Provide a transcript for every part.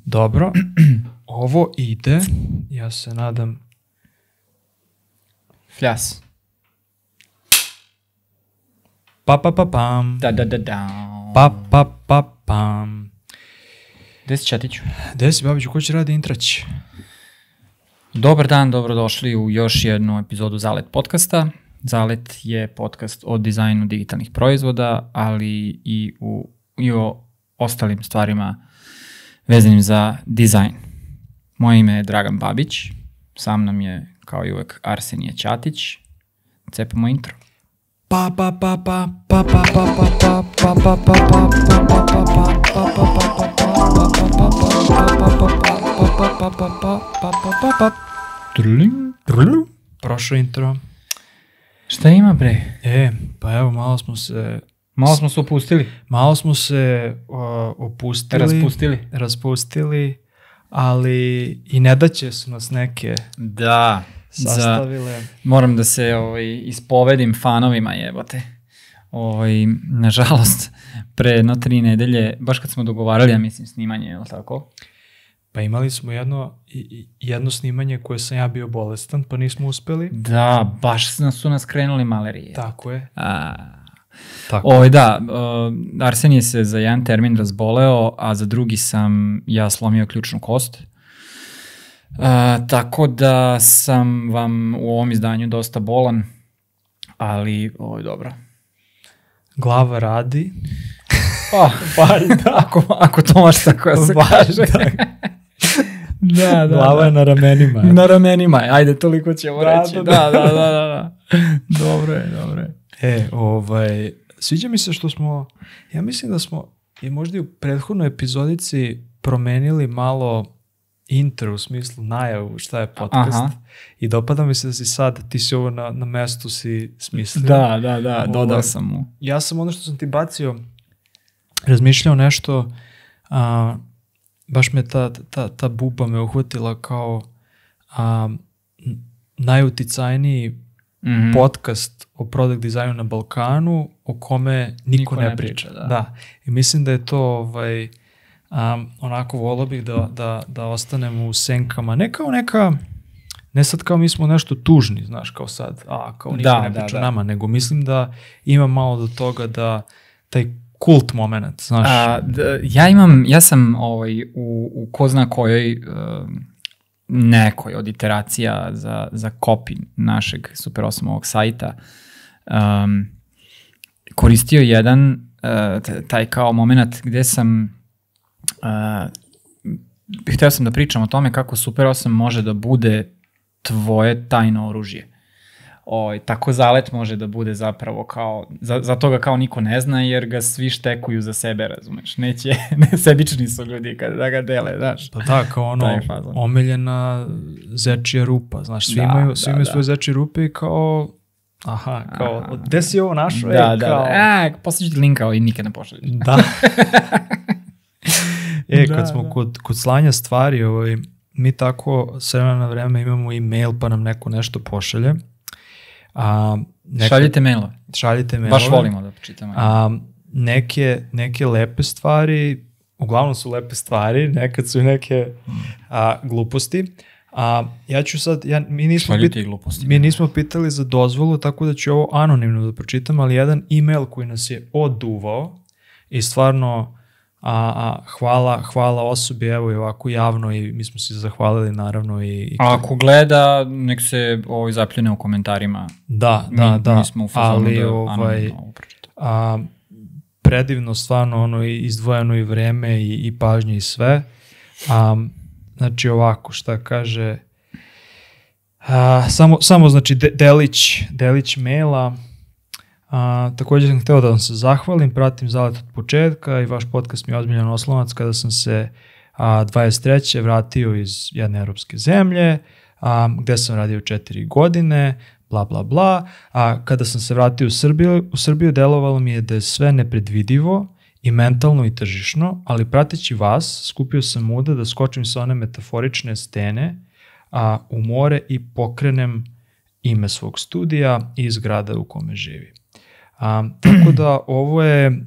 Dobro, ovo ide, ja se nadam. Fljas. Pa-pa-pa-pam. Da. Pa-pa-pa-pam. Gde si, Ćatiću? Gde si, Babiću, ko će radi intrać? Dobar dan, dobrodošli u još jednu epizodu Zalet podcasta. Zalet je podcast o dizajnu digitalnih proizvoda, ali i o ostalim stvarima vezanim za dizajn. Moje ime je Dragan Babić, sam nam je, kao i uvek, Arsenije Ćatić. Cepamo intro. Prošlo intro. Šta ima, bre? Pa evo, malo smo se opustili. Malo smo se opustili. Raspustili, ali i nedaće su nas neke sastavile. Moram da se ispovedim fanovima, jebote. Nažalost, pre 3 nedelje, baš kad smo dogovarali, ja mislim, snimanje, je li tako? Pa imali smo jedno snimanje koje sam ja bio bolestan, pa nismo uspeli. Da, baš su nas krenuli malerije. Tako je. Arsenije se za jedan termin razboleo, a za drugi sam ja slomio ključnu kost. Tako da sam vam u ovom izdanju dosta bolan, ali ovo je dobro. Glava radi. Ako to može tako se kaže. Da. Glava je na ramenima. Na ramenima, ajde, toliko ćemo reći. Da. Dobro je. Sviđa mi se što smo, ja mislim da smo i možda i u prethodnoj epizodici promenili malo intro, u smislu najavu šta je podcast. Aha. I dopada mi se da si sad, ti si ovo na mestu si smislio. Da, dodao sam mu. Ja sam ono što sam ti bacio, razmišljao nešto, baš me ta buba me uhvatila kao najuticajniji podcast o product dizajnu na Balkanu o kome niko ne priča. Da. I mislim da je to onako volio bih da ostanemo u senkama. Ne kao neka, ne sad kao mi smo nešto tužni, znaš, kao sad, kao niko ne priča nama, nego mislim da ima malo do toga da taj kult moment, znaš. Ja sam u ko zna kojoj nekoj od iteracija za copy našeg Super 8 ovog sajta koristio jedan taj kao moment gde sam hteo sam da pričam o tome kako Super 8 može da bude tvoje tajno oružje. Tako Zalet može da bude zapravo kao, za toga kao niko ne zna, jer ga svi štekuju za sebe, razumeš? Sebični su ljudi da ga dele, znaš. Pa da, kao ono omiljena zečija rupa, znaš, svi imaju svoje zečije rupe i kao, gde si ovo našo? Poslije ću ti linka i nikad ne pošalješ. Da. Kad smo kod slanja stvari, mi tako s vremena na vreme imamo e-mail pa nam neko nešto pošalje. Šaljite mailove. Baš volimo da čitamo. Neke lepe stvari, uglavnom su lepe stvari, nekad su i neke gluposti. Ja ću sad, mi nismo pitali za dozvolu, tako da ću ovo anonimno da pročitam, ali jedan e-mail koji nas je oduvao i stvarno hvala osobi, evo i ovako javno, i mi smo se zahvalili naravno. Ako gleda, nek se zapljune u komentarima. Da. Mi smo u fazonu da anonimno pročitam. Predivno, stvarno, izdvojeno i vreme i pažnje i sve. Znači ovako, šta kaže, samo znači delić maila. Također sam hteo da vam se zahvalim, pratim Zalet od početka i vaš podcast mi je ozbiljan oslonac kada sam se 23. vratio iz jedne europske zemlje, gde sam radio 4 godine, bla bla bla. Kada sam se vratio u Srbiju, delovalo mi je da je sve nepredvidivo i mentalno i tržišno, ali prateći vas, skupio sam muda da skočim sa one metaforične stene u more i pokrenem ime svog studija iz grada u kome živi. Tako da ovo je,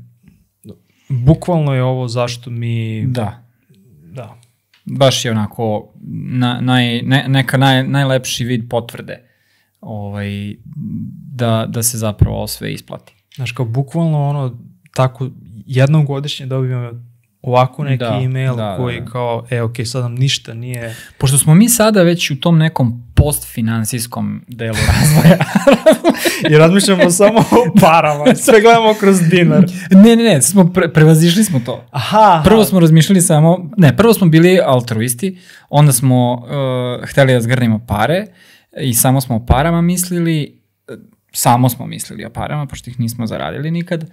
bukvalno je ovo zašto mi... Da. baš je onako najlepši vid potvrde da se zapravo ovo sve isplati. Znaš, kao bukvalno tako jednom godišnje dobijemo ovako neki email koji kao, ok, sad nam ništa nije... Pošto smo mi sada već u tom nekom postfinansijskom delu razvoja. I razmišljamo samo o parama, sve gledamo kroz dinar. Ne, prevazišli smo to. Prvo smo razmišljali prvo smo bili altruisti, onda smo hteli da zgrnimo pare i samo smo o parama mislili, o parama, pošto ih nismo zaradili nikad,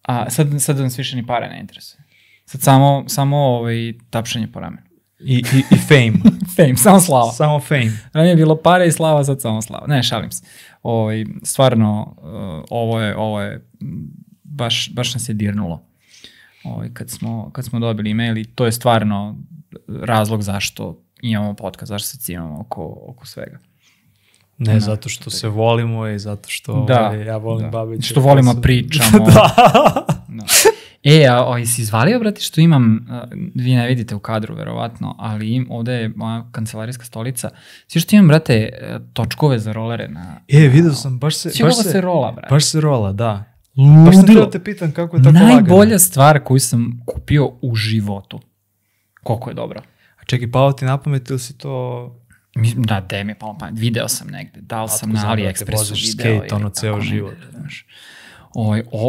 a sad nas više ni pare ne interesuje. Sad samo tapšanje po ramenu. I fame. Fame, samo slava. Samo fame. Ranije je bilo pare i slava, sad samo slava. Ne, šalim se. Stvarno, ovo je baš nas je dirnulo. Kad smo dobili email i to je stvarno razlog zašto imamo podcast, zašto se cimamo oko svega. Ne, zato što se volimo i zato što ja volim Babića. Što volimo pričamo. Si izvalio, brate, što imam, vi ne vidite u kadru, verovatno, ali ovde je moja kancelarijska stolica. Svi što imam, brate, točkove za rolere na... vidio sam, baš se rola, brate. Baš se rola, da. Ludilo. Baš sam htio te pitan kako je tako lagano. Najbolja stvar koju sam kupio u životu. Koliko je dobro. A čekaj, palo ti na pamet ili si to... Da, gde mi je palo na pamet. Video sam negde, dal sam na AliExpressu video. Skate, ceo život.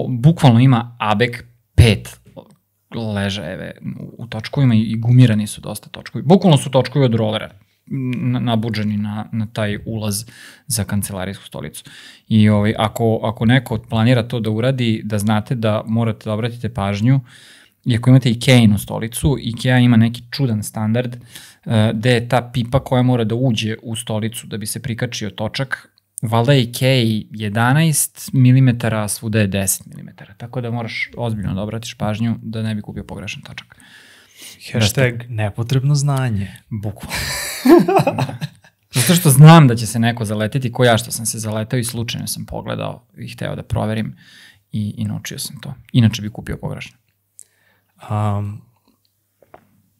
Bukvalno ima ABEC 5 ležajeve u točkovima i gumirani su dosta točkovi. Bukvalno su točkovi od rolera nabuđeni na taj ulaz za kancelarijsku stolicu. I ako neko planira to da uradi, da znate da morate da obratite pažnju, i ako imate Ikeinu stolicu, Ikea ima neki čudan standard gde je ta pipa koja mora da uđe u stolicu da bi se prikačio točak, valjda je Ikea 11 mm, a svuda je 10 mm. Tako da moraš ozbiljno da obratiš pažnju da ne bi kupio pogrešan točak. Hashtag nepotrebno znanje. Bukvalno. Zato što znam da će se neko zaletiti, ko ja što sam se zaletao i slučajno sam pogledao i hteo da proverim i naučio sam to. Inače bi kupio pogrešno.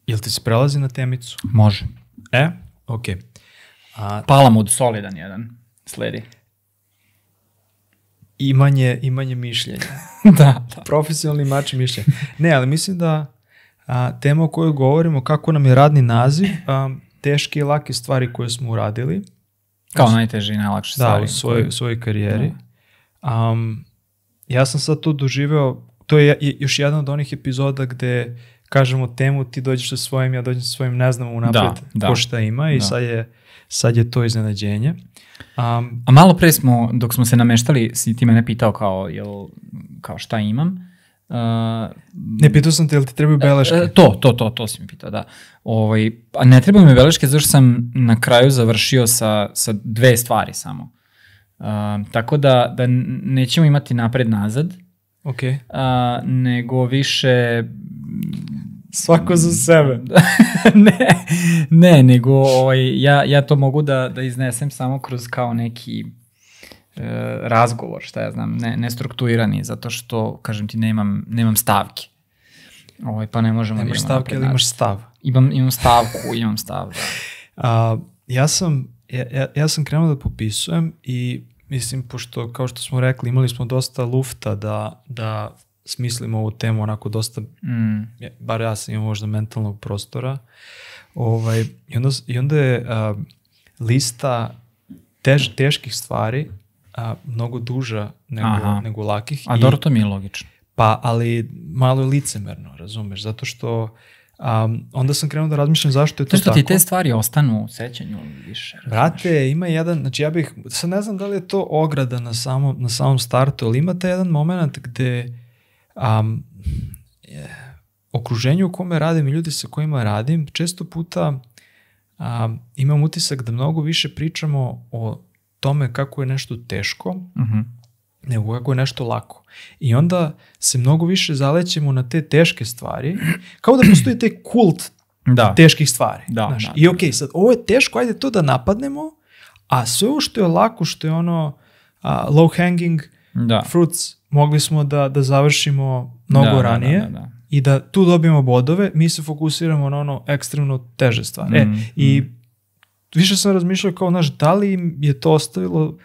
Jel ti se prelazi na temicu? Može. Ok. Palamud solidan jedan. Sledi. Imanje mišljenja. Da. Profesionalni imač mišljenja. Ne, ali mislim da tema o kojoj govorimo, kako nam je radni naziv, teške i lake stvari koje smo uradili. Kao najteže i najlakše stvari. Da, u svojoj karijeri. Ja sam sad to doživeo, to je još jedna od onih epizoda gde kažemo temu, ti dođeš sa svojim, ja dođem sa svojim, ne znamo unapred ko šta ima i sad je to iznenađenje. A malo pre dok smo se nameštali, si ti mene pitao kao šta imam. Ne, pitao sam te, jel ti trebaju beleške? To si mi pitao, da. A ne trebaju mi beleške, zašto sam na kraju završio sa 2 stvari samo. Tako da nećemo imati napred-nazad, nego više... Svako za sebe. Ne, nego ja to mogu da iznesem samo kroz kao neki razgovor, šta ja znam, ne strukturirani, zato što, kažem ti, nemam stavke. Pa ne možemo... Nemaš stavke, ali imaš stav. Imam stav, da. Ja sam krenuo da popisujem i mislim, pošto, kao što smo rekli, imali smo dosta lufta da smislimo ovu temu onako dosta, bar ja sam imao možda mentalnog prostora. I onda je lista teških stvari mnogo duža nego lakih. A dobro, to mi je logično. Pa, ali malo je licemerno, razumeš, zato što onda sam krenuo da razmišljam zašto je to tako. Zašto ti te stvari ostanu u sećanju više? Brate, ima jedan, znači ja bih, sad ne znam da li je to ograda na samom startu, ali ima taj jedan moment gde okruženju u kome radim i ljudi sa kojima radim, često puta imam utisak da mnogo više pričamo o tome kako je nešto teško, nego kako je nešto lako. I onda se mnogo više zalećemo na te teške stvari, kao da postoji taj kult teških stvari. I ok, sad ovo je teško, ajde to da napadnemo, a sve ovo što je lako, što je ono low hanging fruits, mogli smo da završimo mnogo ranije. i da tu dobijemo bodove, mi se fokusiramo na ono ekstremno teže stvari. I više sam razmišljao kao, znaš, da li im je to ostavilo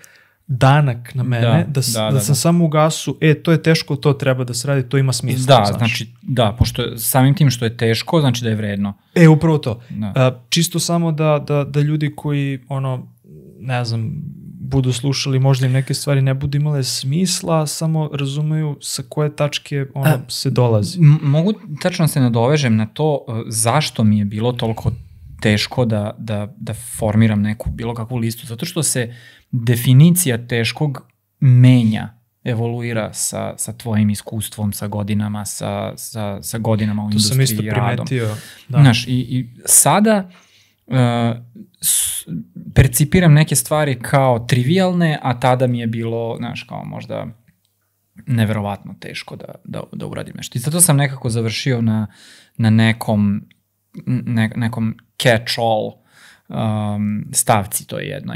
danak na mene, da sam samo u gasu, to je teško, to treba da se radi, to ima smisla. Da, znači, pošto samim tim što je teško, znači da je vredno. Upravo to. Čisto samo da ljudi koji, ne znam, budu slušali, možda im neke stvari ne budu imale smisla, samo razumeju sa koje tačke se dolazi. Mogu tačno se nadovežem na to zašto mi je bilo toliko teško da formiram neku bilo kakvu listu, zato što se definicija teškog menja, evoluira sa tvojim iskustvom, sa godinama, sa godinama u industriji i radom. To sam isto primetio. Znaš, i sada percipiram neke stvari kao trivialne, a tada mi je bilo, znaš, kao možda neverovatno teško da uradim nešto. I zato sam nekako završio na nekom catch-all stavci, to je jedna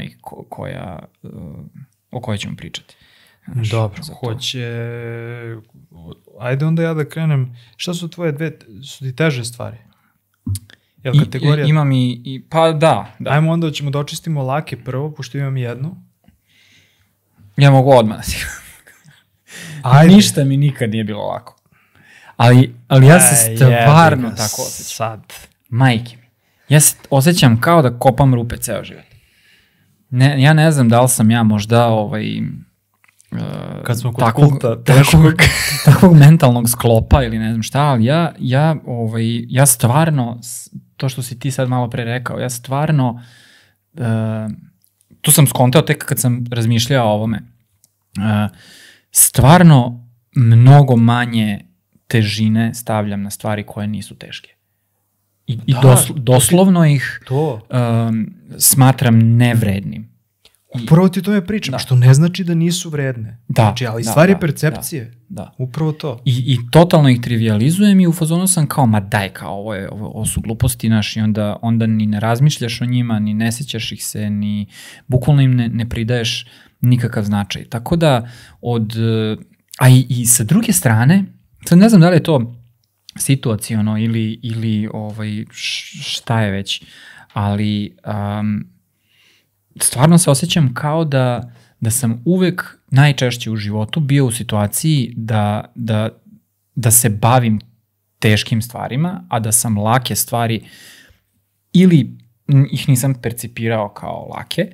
o kojoj ćemo pričati. Dobro, ajde onda ja da krenem. Šta su tvoje su ti teže stvari? Imam pa da. Ajmo onda ćemo da očistimo lake prvo, pošto imam jednu. Ja mogu odmah. Ništa mi nikad nije bilo lako. Ali ja se stvarno tako osjećam. Majke mi. Ja se osjećam kao da kopam rupe ceo život. Ja ne znam da li sam ja možda kad smo kod kulta takvog mentalnog sklopa ili ne znam šta, ali ja stvarno, to što si ti sad malo pre rekao, ja stvarno, tu sam skontao tek kad sam razmišljao o ovome, stvarno mnogo manje težine stavljam na stvari koje nisu teške. I doslovno ih smatram nevrednim. Upravo ti to je pričam, što ne znači da nisu vredne. Znači, ali stvar je percepcije. Upravo to. I totalno ih trivializujem i u fazonu sam kao, ma daj, kao ovo su gluposti naši, onda ni ne razmišljaš o njima, ni ne sjećaš ih se, ni bukvalno im ne pridaješ nikakav značaj. Tako da, i sa druge strane, sad ne znam da li je to situaciono ili šta je već, ali stvarno se osjećam kao da sam uvek najčešće u životu bio u situaciji da se bavim teškim stvarima, a da sam lake stvari ili ih nisam percipirao kao lake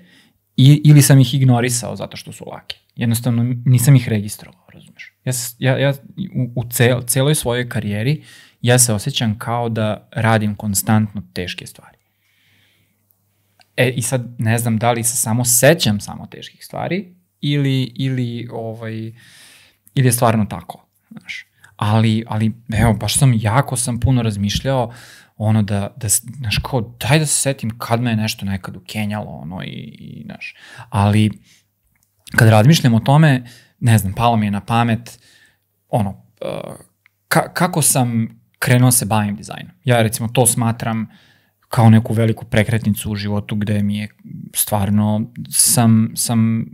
ili sam ih ignorisao zato što su lake. Jednostavno nisam ih registrovao, razumiješ? Ja u celoj svojoj karijeri ja se osjećam kao da radim konstantno teške stvari. I sad ne znam da li se samo sećam samo teških stvari ili je stvarno tako, znaš. Ali evo, baš sam puno razmišljao da znaš, kao, daj da se setim kad me je nešto nekad ukenjalo, znaš. Ali kad razmišljam o tome, ne znam, palo mi je na pamet, kako sam krenuo se bavim dizajnom. Ja recimo to smatram kao neku veliku prekretnicu u životu gde mi je stvarno sam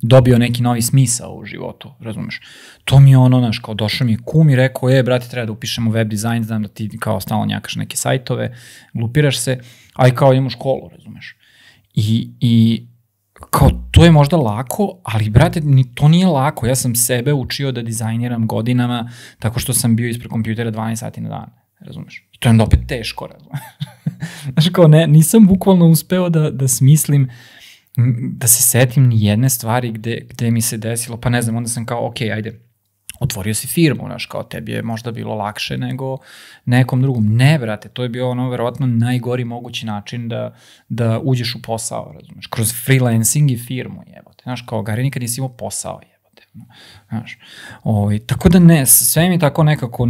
dobio neki novi smisao u životu, razumeš? To mi je znaš, kao došao mi je kum i rekao, brate, treba da upišemo web dizajn, znam da ti kao stalno njakaš neke sajtove, glupiraš se, ali kao idem u školu, razumeš? I kao, to je možda lako, ali, brate, to nije lako. Ja sam sebe učio da dizajniram godinama tako što sam bio ispred kompjutera 12 sati na dan, razumeš? I to je onda opet teško, razumeš? Znaš, kao, nisam bukvalno uspeo da smislim, da se setim ni jedne stvari gde mi se desilo, pa ne znam, onda sam kao, ok, ajde, otvorio si firmu, znaš, kao tebi je možda bilo lakše nego nekom drugom. Ne, brate, to je bio verovatno najgori mogući način da uđeš u posao, razumeš, kroz freelancing i firmu, jebote. Znaš, kao, Gari, nikad nisi imao posao, jebote. Znaš, tako da ne, sve mi tako nekako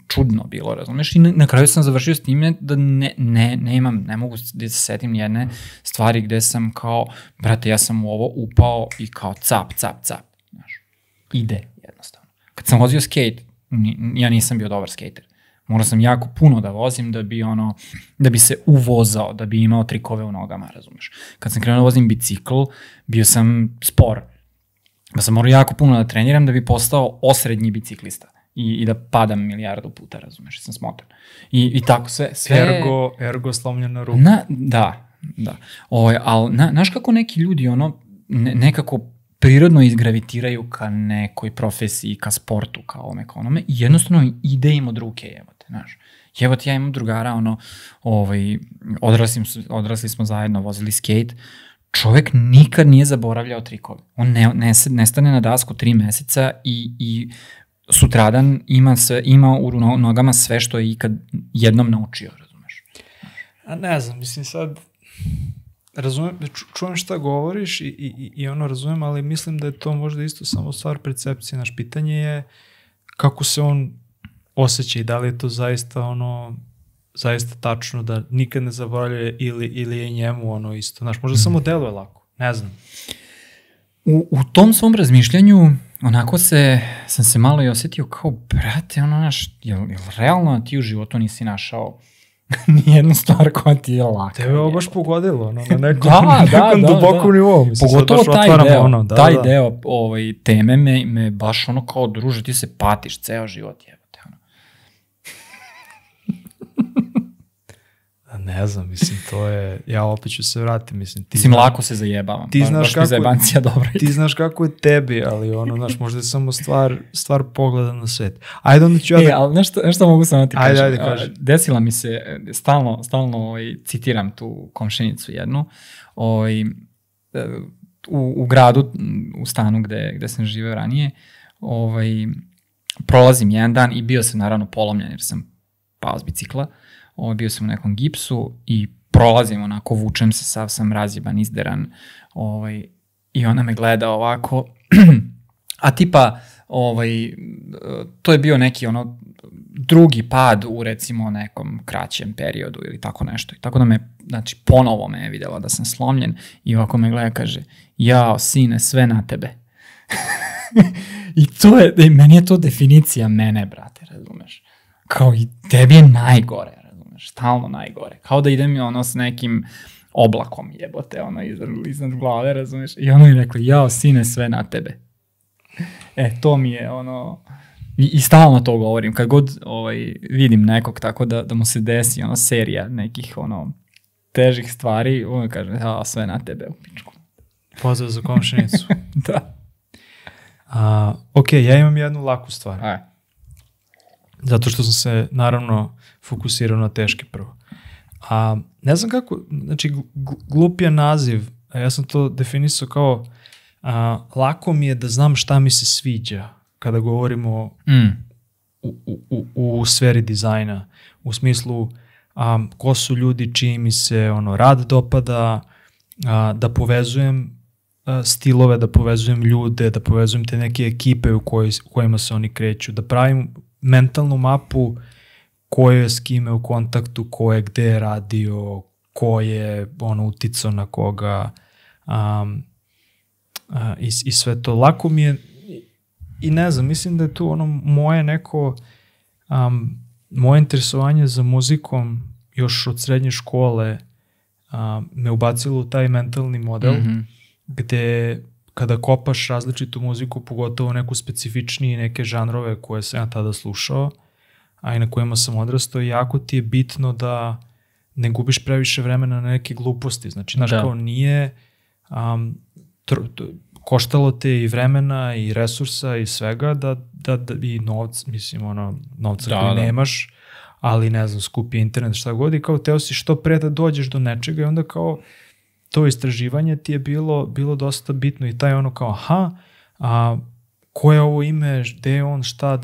čudno bilo, razumeš, i na kraju sam završio s time da ne mogu da se setim jedne stvari gde sam kao, brate, ja sam u ovo upao i kao cap, znaš, ide. Jednostavno. Kad sam vozio skate, ja nisam bio dobar skater. Morao sam jako puno da vozim da bi se uvozao, da bi imao trikove u nogama, razumeš. Kad sam krenuo da vozim bicikl, bio sam spor. Pa sam morao jako puno da treniram da bi postao osrednji biciklista. i da padam milijardu puta, razumeš, sam smotan. I tako sve... Ergo slomljena ruka. Da. Ali, znaš kako neki ljudi, nekako prirodno izgravitiraju ka nekoj profesiji, ka sportu, ka onome, i jednostavno ide im od ruke, jebote, znaš. Jebote, ja imam drugara, odrasli smo zajedno, vozili skate, čovek nikad nije zaboravljao trikove. On ne stane na dasku 3 meseca i sutradan ima u nogama sve što je ikad jednom naučio, razumeš? A ne znam, mislim sad, čujem šta govoriš i razumem, ali mislim da je to možda isto samo stvar percepcije. Naš pitanje je kako se on osjeća i da li je to zaista tačno da nikad ne zaboravlja ili je njemu isto. Znaš, možda samo deluje lako, ne znam. U tom svom razmišljanju onako sam se malo i osjetio kao, brate, jel realno ti u životu nisi našao nijednu stvar koja ti je laka? Tebe je ovo baš pogodilo, na nekom dubokom nivou. Pogotovo taj deo teme me baš kao, druže, ti se patiš ceo život, jebote. Ne znam, mislim, to je, ja opet ću se vratiti, mislim. Lako se zajebavam, baš mi zajebancija dobra. Ti znaš kako je tebi, ali znaš, možda je samo stvar pogleda na svet. Ajde, onda ću ali nešto mogu samo ti kažem. Ajde, kaži. Desila mi se, stalno citiram tu komšinicu jednu, u gradu, u stanu gde sam živeo ranije, prolazim jedan dan i bio sam naravno polomljen jer sam pao s bicikla. Bio sam u nekom gipsu i prolazim onako, vučem se, sav sam razjeban, izderan, i ona me gleda ovako, a tipa, to je bio neki drugi pad u recimo nekom kraćem periodu ili tako nešto. I tako da znači ponovo me je vidjela da sam slomljen i ovako me gleda, kaže, jao sine, sve na tebe. I meni je to definicija mene, brate, razumeš? Kao i tebi je najgore, stalno najgore. Kao da idem s nekim oblakom, jebote, iznad glave, razumiješ? I ono je rekla, jao, sine, sve na tebe. To mi je i stalno to govorim. Kad god vidim nekog tako da mu se desi serija nekih težih stvari, on kaže, jao, sve na tebe, u pičku. Pozdrav za komšinicu. Da. Ok, ja imam jednu laku stvar. Zato što sam se, naravno, fokusirao na teške prvo. Ne znam kako, znači, glup je naziv, a ja sam to definisao kao lako mi je da znam šta mi se sviđa kada govorimo u sferi dizajna, u smislu ko su ljudi čiji mi se rad dopada, da povezujem stilove, da povezujem ljude, da povezujem te neke ekipe u kojima se oni kreću, da pravim mentalnu mapu ko je s kime u kontaktu, ko je gde radio, ko je uticao na koga i sve to. Lako mi je i ne znam, mislim da je tu moje neko moje interesovanje za muzikom još od srednje škole me ubacilo u taj mentalni model gde kada kopaš različitu muziku, pogotovo neku specifičniji, neke žanrove koje sam ja tada slušao, a i na kojima sam odrastao, jako ti je bitno da ne gubiš previše vremena na neke gluposti. Znači, znaš, kao nije koštalo te i vremena i resursa i svega da i novca, mislim, novca koji nemaš, ali ne znam, skupi internet, šta god, i kao teo si što pre da dođeš do nečega i onda kao to istraživanje ti je bilo dosta bitno i taj kao ko je ovo ime, gde je on, šta,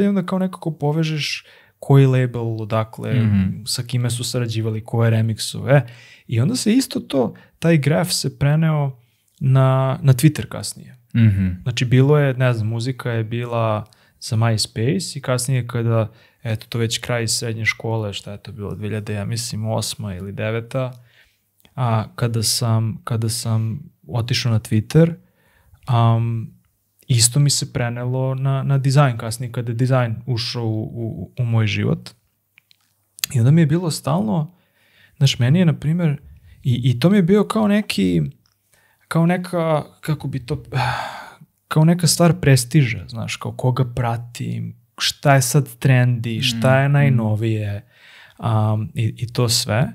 i onda kao nekako povežeš koji label, odakle, sa kime su sarađivali, koje remixove. I onda se isto taj graf se preneo na Twitter kasnije. Znači bilo je, ne znam, muzika je bila za MySpace i kasnije kada, eto, to već kraj srednje škole, šta je to bilo, 2000, ja mislim, 8. ili 9. A kada sam otišao na Twitter, isto mi se prenelo na dizajn kasnije, kada je dizajn ušao u moj život. I onda mi je bilo stalno, znaš, meni je, na primjer, i to mi je bio kao neka stvar prestiža, znaš, kao koga pratim, šta je sad trendi, šta je najnovije i to sve.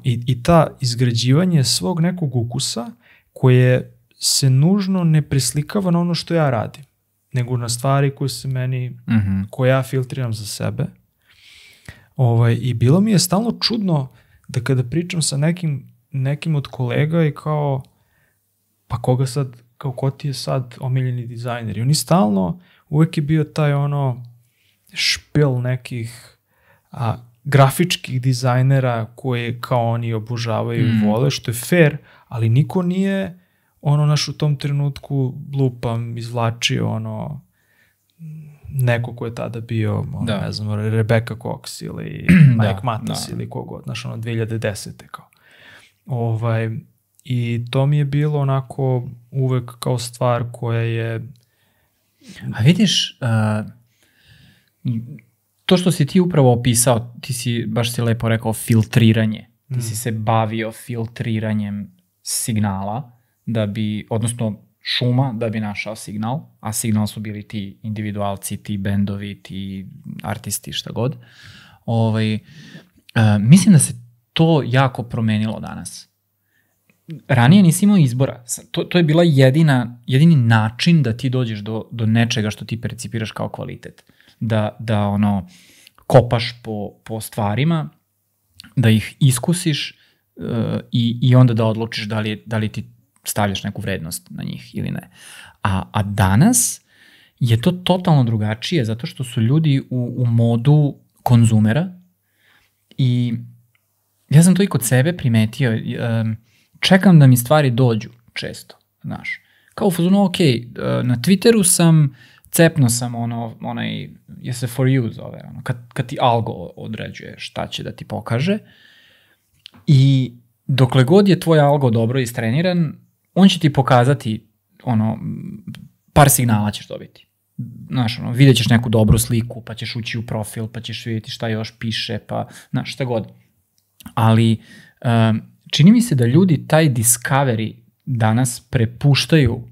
I ta izgrađivanje svog nekog ukusa koje se nužno ne preslikava na ono što ja radim, nego na stvari koje se meni, koje ja filtriram za sebe. I bilo mi je stalno čudno da kada pričam sa nekim od kolega i kao, pa koga sad, kao ko ti je sad omiljeni dizajner? I oni stalno, uvek je bio taj špil nekih grafičkih dizajnera koje kao oni obožavaju i vole, što je fair, ali niko nije naš u tom trenutku lupam izvlačio neko ko je tada bio, ne znam, Rebecca Cox ili Mike Matas ili kogod, znaš, 2010. kao. I to mi je bilo onako uvek kao stvar koja je... A vidiš, to što si ti upravo opisao, ti si, baš si lepo rekao, filtriranje. Ti si se bavio filtriranjem signala, da bi, odnosno šuma, da bi našao signal, a signal su bili ti individualci, ti bendovi, ti artisti, šta god. Mislim da se to jako promenilo danas. Ranije nisi imao izbora. To je bila jedini način da ti dođeš do nečega što ti percipiraš kao kvalitet. Da kopaš po stvarima, da ih iskusiš i onda da odlučiš da li ti stavljaš neku vrednost na njih ili ne. A danas je to totalno drugačije zato što su ljudi u modu konzumera i ja sam to i kod sebe primetio. Čekam da mi stvari dođu često, znaš. Kao u fazonu, ok, na Twitteru sam, cepno sam onaj, je se for you zove, kad ti algo određuje šta će da ti pokaže i dokle god je tvoj algo dobro istreniran, on će ti pokazati, par signala ćeš dobiti. Znaš, vidjet ćeš neku dobru sliku, pa ćeš ući u profil, pa ćeš vidjeti šta još piše, pa, znaš, šta god. Ali, čini mi se da ljudi taj discovery danas prepuštaju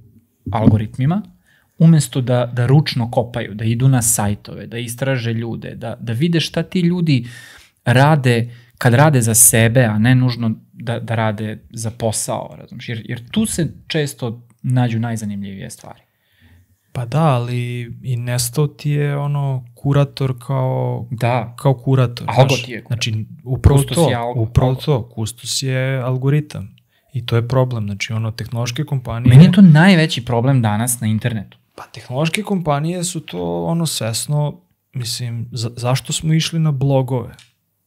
algoritmima, umesto da ručno kopaju, da idu na sajtove, da istraže ljude, da vide šta ti ljudi rade kad rade za sebe, a ne nužno da rade za posao, razumiješ? Jer tu se često nađu najzanimljivije stvari. Pa da, ali i nestao ti je kurator kao kurator. Algo ti je kurator. Znači, upravo to. Kustos je algoritam. I to je problem. Znači, tehnološke kompanije... Meni je to najveći problem danas na internetu. Pa tehnološke kompanije su to svesno, mislim, zašto smo išli na blogove?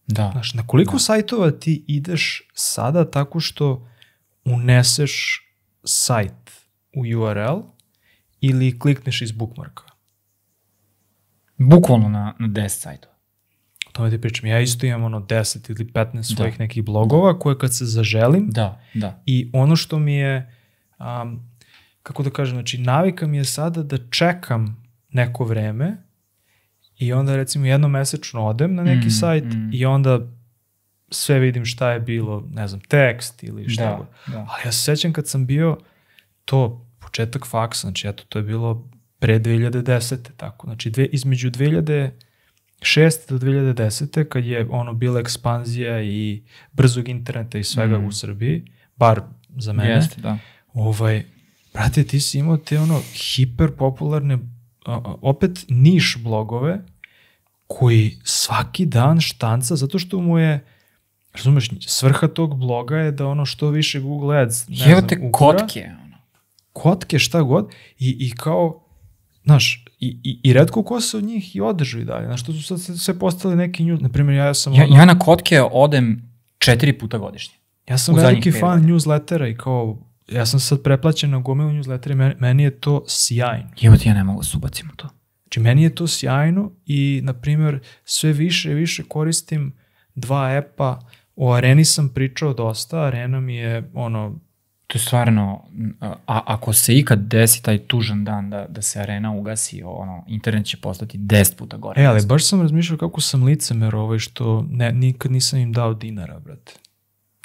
Da. Znaš, na koliko sajtova ti ideš sada tako što uneseš sajt u URL ili klikneš iz bookmarka? Bukvalno na 10 sajtova. O tome ti pričam. Ja isto imam 10 ili 15 svojih nekih blogova koje kad se zaželim i ono što mi je, kako da kažem, znači navika mi je sada da čekam neko vreme i onda recimo jednomesečno odem na neki sajt i onda sve vidim šta je bilo, ne znam, tekst ili šta god. Ali ja se sećam kad sam bio početak faksa, znači eto, to je bilo pre 2010. tako, znači između 2006. do 2010. kad je bila ekspanzija i brzog interneta i svega u Srbiji, bar za mene. Jeste, da. Brate, ti si imao te hiperpopularne, opet niš blogove koji svaki dan štanca, zato što mu je, razumeš, svrha tog bloga je da što više Google Ads, ne znam, te kotke. Kotke, šta god, i kao, znaš, i retko ko se od njih i održu i dalje. Znaš, to su sad sve postali neki news. Naprimjer, ja na kotke odem 4 puta godišnje. Ja sam veliki fan newslettera i kao, ja sam sad preplaćen na gomilu newslettera i meni je to sjajno. Ja ne mogu se ubacim u to. Znači, meni je to sjajno i, naprimjer, sve više i više koristim 2 appa. O Areni sam pričao dosta, Arena mi je To je stvarno, ako se ikad desi taj tužan dan da se Arena ugasi, internet će postati 10 puta gore. Ali baš sam razmišljao kako sam licemer što nikad nisam im dao dinara, brate.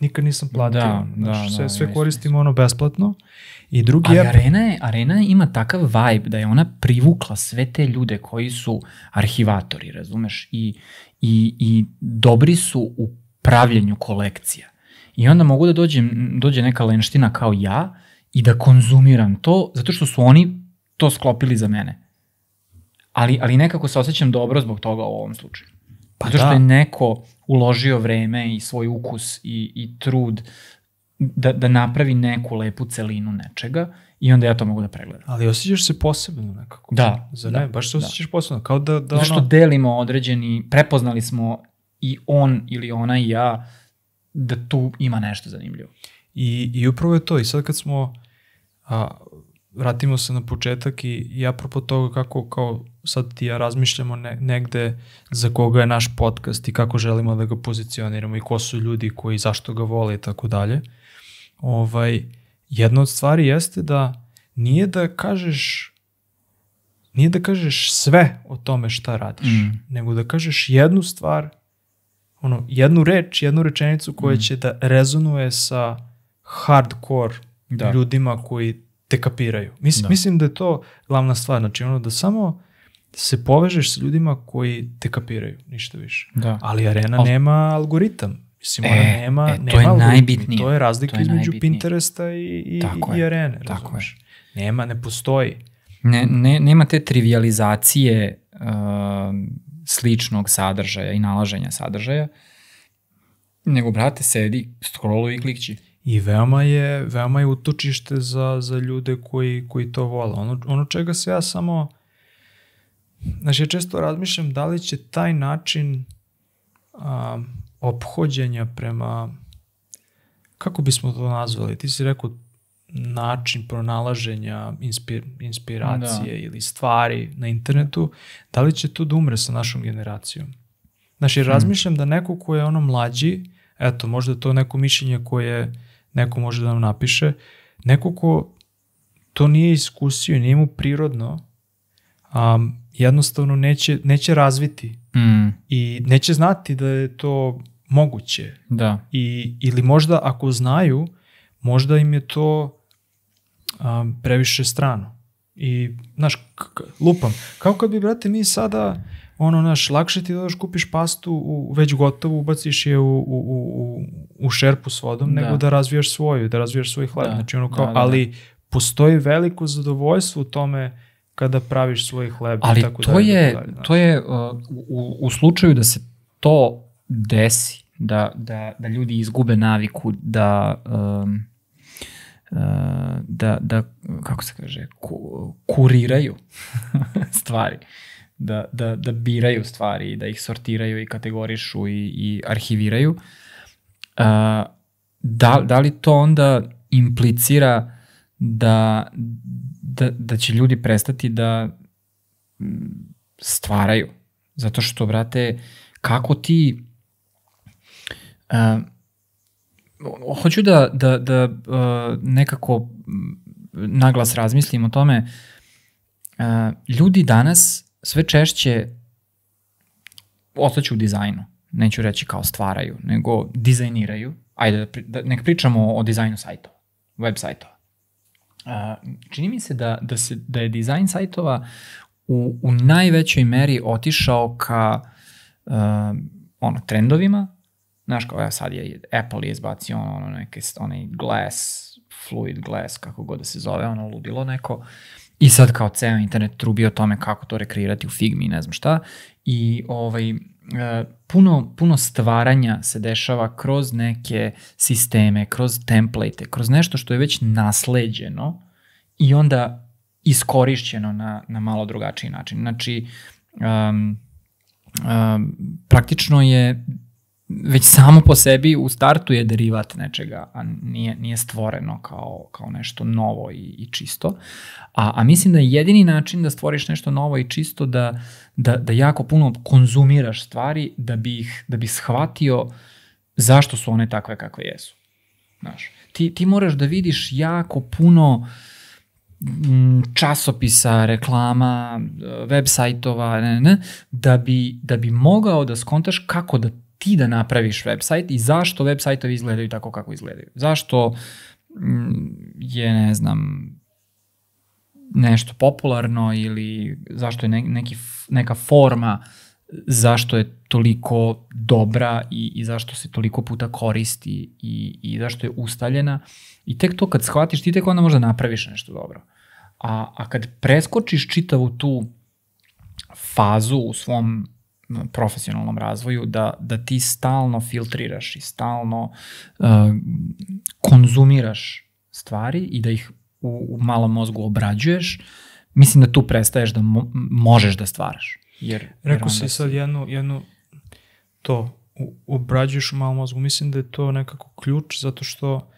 nikad nisam platio. Da, sve koristim ono besplatno. I drugi ali Arena ima takav vibe da je ona privukla sve te ljude koji su arhivatori, razumeš, i dobri su u pravljenju kolekcija. I onda mogu da dođe neka lenština kao ja i da konzumiram to, zato što su oni to sklopili za mene. Ali nekako se osjećam dobro zbog toga u ovom slučaju. Zato što je neko uložio vreme i svoj ukus i trud da napravi neku lepu celinu nečega i onda ja to mogu da pregledam. Ali osjećaš se posebno nekako. Da. Baš se osjećaš posebno. Kao da zato što delimo određeni, prepoznali smo i on ili ona i ja da tu ima nešto zanimljivo. I upravo je to. I sad kad smo, vratimo se na početak i apropo toga kako kao sad ti ja razmišljamo negde za koga je naš podcast i kako želimo da ga pozicioniramo i ko su ljudi koji zašto ga vole i tako dalje. Jedna od stvari jeste da nije da kažeš sve o tome šta radiš, nego da kažeš jednu stvar, jednu reč, jednu rečenicu koja će da rezonuje sa hardcore ljudima koji te kapiraju. Mislim da je to glavna stvar, znači da samo se povežeš sa ljudima koji te kapiraju, ništa više. Da. Ali Arena nema algoritam. Mislim, ona nema to je najbitnije. To je razlika između Pinteresta i Arene. Ne postoji. Nema te trivializacije sličnog sadržaja i nalaženja sadržaja, nego, brate, sedi, scrolluj i klikći. I veoma je utočište za ljude koji to vole. Ono čega se ja samo... Znači, ja često razmišljam da li će taj način ophođenja prema... Kako bismo to nazvali? Ti si rekao način pronalaženja inspiracije ili stvari na internetu, da li će to da umre sa našom generacijom? Znači, razmišljam da neko ko je mlađi, eto, možda je to neko mišljenje koje neko može da nam napiše, neko ko to nije iskusio i nije mu prirodno, jednostavno neće razviti i neće znati da je to moguće. Da. Ili možda ako znaju, možda im je to previše strano. I, znaš, lupam. Kao kad bi, brate, mi sada, lakše ti da kupiš pastu već gotovu, ubaciš je u šerpu s vodom, nego da razvijaš svoju, da razvijaš svoj hleb. Znači, ali postoji veliko zadovoljstvo u tome kada praviš svoj hleb. Ali to je u slučaju da se to desi, da ljudi izgube naviku da kako se kaže, kuriraju stvari, da biraju stvari, da ih sortiraju i kategorišu i arhiviraju. Da li to onda implicira da će ljudi prestati da stvaraju? Zato što, brate, kako ti... hoću da nekako naglas razmislim o tome. Ljudi danas sve češće ostaću u dizajnu. Neću reći kao stvaraju, nego dizajniraju. Ajde, nek pričamo o dizajnu sajtova, web sajtova. Čini mi se da je dizajn sajtova u najvećoj meri otišao ka trendovima. Znaš, kao sad je Apple je izbacio onaj glass, fluid glass, kako god da se zove, ludilo neko. I sad kao ceo internet trubi o tome kako to rekreirati u Figmi i ne znam šta. I puno stvaranja se dešava kroz neke sisteme, kroz template, kroz nešto što je već nasleđeno i onda iskorišćeno na malo drugačiji način. Znači, praktično je već samo po sebi u startu je derivat nečega, a nije stvoreno kao nešto novo i čisto. A mislim da je jedini način da stvoriš nešto novo i čisto da jako puno konzumiraš stvari da bi shvatio zašto su one takve kakve jesu. Znaš, ti moraš da vidiš jako puno časopisa, reklama, web sajtova, da bi mogao da skontaš kako da ti da napraviš website i zašto web sajtovi izgledaju tako kako izgledaju. Zašto je, ne znam, nešto popularno ili zašto je neka forma, zašto je toliko dobra i zašto se toliko puta koristi i zašto je ustaljena. I tek to kad shvatiš, ti tek onda možda napraviš nešto dobro. A kad preskočiš čitavu tu fazu u svom profesionalnom razvoju, da ti stalno filtriraš i stalno konzumiraš stvari i da ih u malom mozgu obrađuješ, mislim da tu prestaješ da možeš da stvaraš. Rekao si sad jednu to, obrađuješ u malom mozgu, mislim da je to nekako ključ, zato što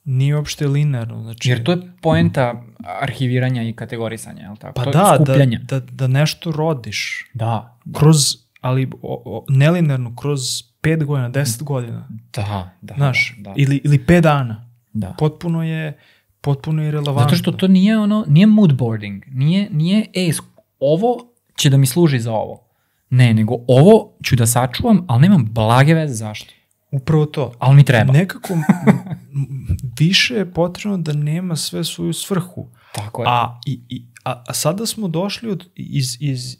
nije uopšte linearno. Znači, jer to je poenta arhiviranja i kategorisanja, je li tako? Pa to da, skupljanja. Da nešto rodiš. Da. Kroz, ali nelinearno, kroz 5 godina, 10 godina. Da. Znaš, da. Ili 5 dana. Da. Potpuno je relevantno. Zato što to nije mood boarding. Nije, ovo će da mi služi za ovo. Ne, nego ovo ću da sačuvam, ali nemam blage veze zašto. Upravo to. Ali mi treba. Nekako više je potrebno da nema sve svoju svrhu. Tako je. A sada smo došli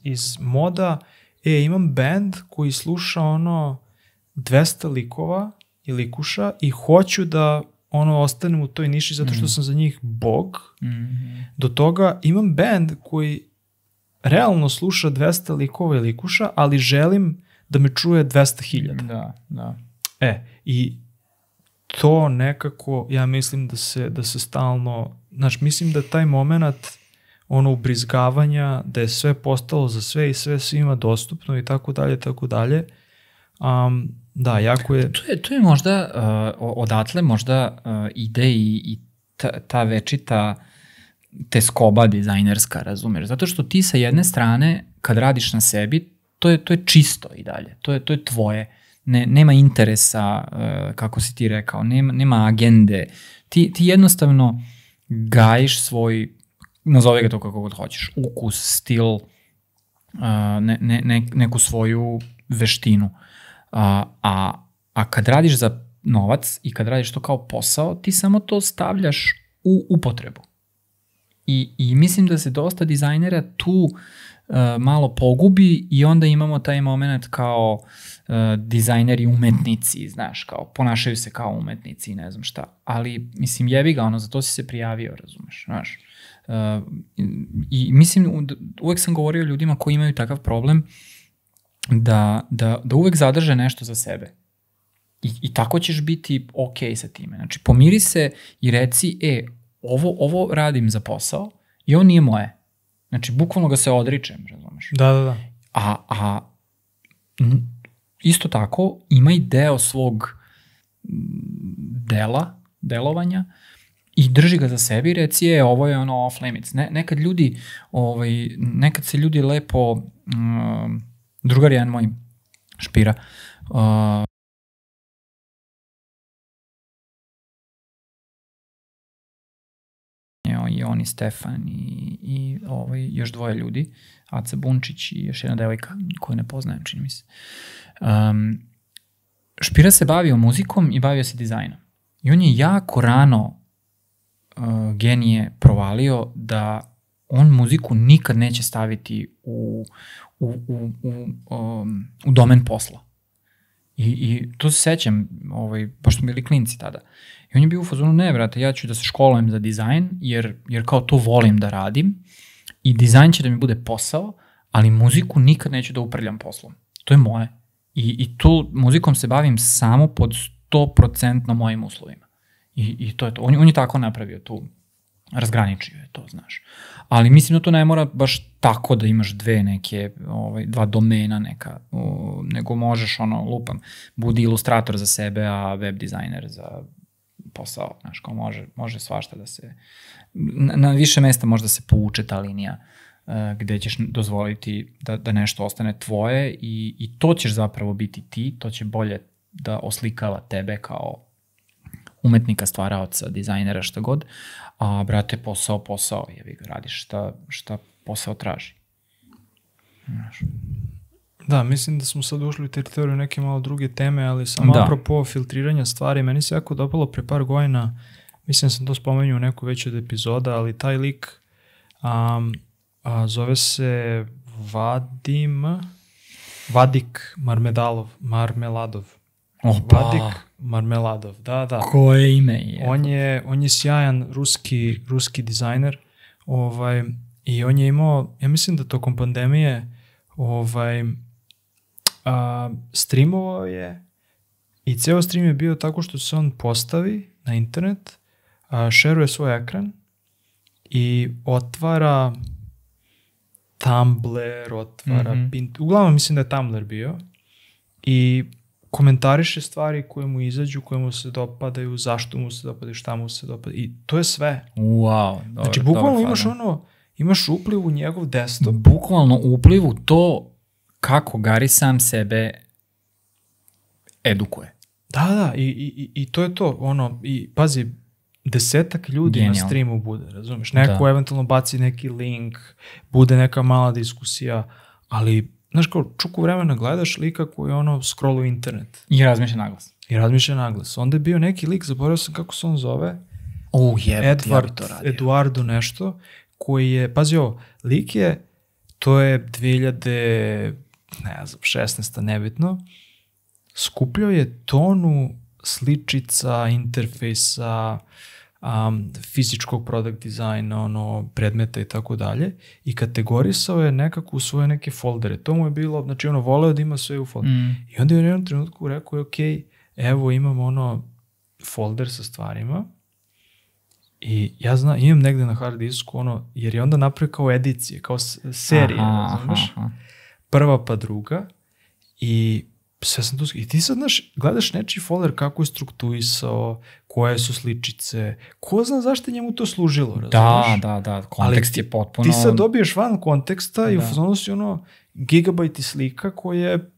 iz moda, imam band koji sluša 200 likova i likuša i hoću da ostanem u toj niši zato što sam za njih bog. Do toga imam band koji realno sluša 200 likova i likuša, ali želim da me čuje 200.000. Da. I to nekako, ja mislim da se stalno, mislim da taj moment ubrizgavanja, da je sve postalo za sve i sve svima dostupno i tako dalje. Da, jako je... To je možda, odatle možda ide i ta večita teskoba dizajnerska, razumeš? Zato što ti sa jedne strane, kad radiš na sebi, to je čisto i dalje. To je tvoje. Nema interesa, kako si ti rekao, nema agende. Ti jednostavno gajiš svoj, nazove ga to kako god hoćeš, ukus, stil, neku svoju veštinu. A kad radiš za novac i kad radiš to kao posao, ti samo to stavljaš u upotrebu. I mislim da se dosta dizajnera tu malo pogubi i onda imamo taj moment kao dizajneri umetnici, znaš, kao ponašaju se kao umetnici i ne znam šta. Ali, mislim, jebi ga, za to si se prijavio, razumeš, znaš. I mislim, uvek sam govorio ljudima koji imaju takav problem da uvek zadrže nešto za sebe. I tako ćeš biti okej sa time. Znači, pomiri se i reci, ovo radim za posao i ovo nije moje. Znači, bukvalno ga se odričem, razumeš? Da. A isto tako ima i deo svog delovanja i drži ga za sebi i reci, ovo je off limits. Nekad se ljudi lepo, drugar jedan moj Špira, i on i Stefan i još dvoje ljudi, Aca Bunčić i još jedna devojka koju ne poznajem, čini mi se. Špira se bavio muzikom i bavio se dizajnom. I on je jako rano genije provalio da on muziku nikad neće staviti u domen posla. I to se sećam, pošto smo bili klinci tada. I on je bio u fazonu, ne brate, ja ću da se školujem za dizajn, jer kao to volim da radim i dizajn će da mi bude posao, ali muziku nikad neću da uprljam poslom. To je moje. I tu muzikom se bavim samo pod 100% mojim uslovima. I to je to. On je tako napravio tu, razgraničio je to, znaš. Ali mislim da to ne mora baš tako da imaš dva domena neka, nego možeš, lupam, budi ilustrator za sebe, a web dizajner za posao, znaš, kao može svašta da se, na više mesta možda se povuče ta linija gde ćeš dozvoliti da nešto ostane tvoje i to ćeš zapravo biti ti, to će bolje da oslikava tebe kao umetnika, stvaraoca, dizajnera, šta god, a brate, posao, jebi ga, radiš šta posao traži. Znaš. Da, mislim da smo sad ušli u teritoriju neke malo druge teme, ali samo apropo filtriranja stvari, meni se jako dopalo pre par godina, mislim da sam to spomenuo u neku veću od epizoda, ali taj lik zove se Vadik Marmeladov. Vadik Marmeladov, da. Koje ime je? On je sjajan ruski dizajner i on je imao, ja mislim da tokom pandemije streamovao je i ceo stream je bio tako što se on postavi na internet, šeruje svoj ekran i otvara Tumblr, uglavnom mislim da je Tumblr bio i komentariše stvari koje mu izađu, koje mu se dopadaju, zašto mu se dopadaju, šta mu se dopadaju i to je sve. Wow, dobro. Znači, bukvalno imaš upliv u njegov desktop. Bukvalno upliv u to kako Gari sam sebe edukuje. Da, i to je to. I pazi, 10 ljudi na streamu bude, razumeš? Neko eventualno baci neki link, bude neka mala diskusija, ali, znaš kao, čuku vremena gledaš lika koji scrolluje internet. I razmišlja naglas. Onda je bio neki lik, zaboravio sam kako se on zove. Eduardo nešto, koji je, pazi ovo, lik je, to je 2016. nebitno, skupljao je tonu sličica, interfejsa, fizičkog product dizajna, predmeta i tako dalje i kategorisao je nekako u svoje neke foldere. To mu je bilo, znači voleo da ima sve u folderu. I onda je u jednom trenutku rekao, ok, evo imam folder sa stvarima i ja imam negde na hard disku jer je onda napravio kao edicije, kao serije, znaš, prva pa druga i sve sam tu... I ti sad, gledaš nečiji folder kako je strukturisao, koje su sličice, ko zna zašto je njemu to služilo, razumiješ? Da, kontekst je potpuno... Ti sad dobiješ van konteksta i u fazonu si gigabajti slika koje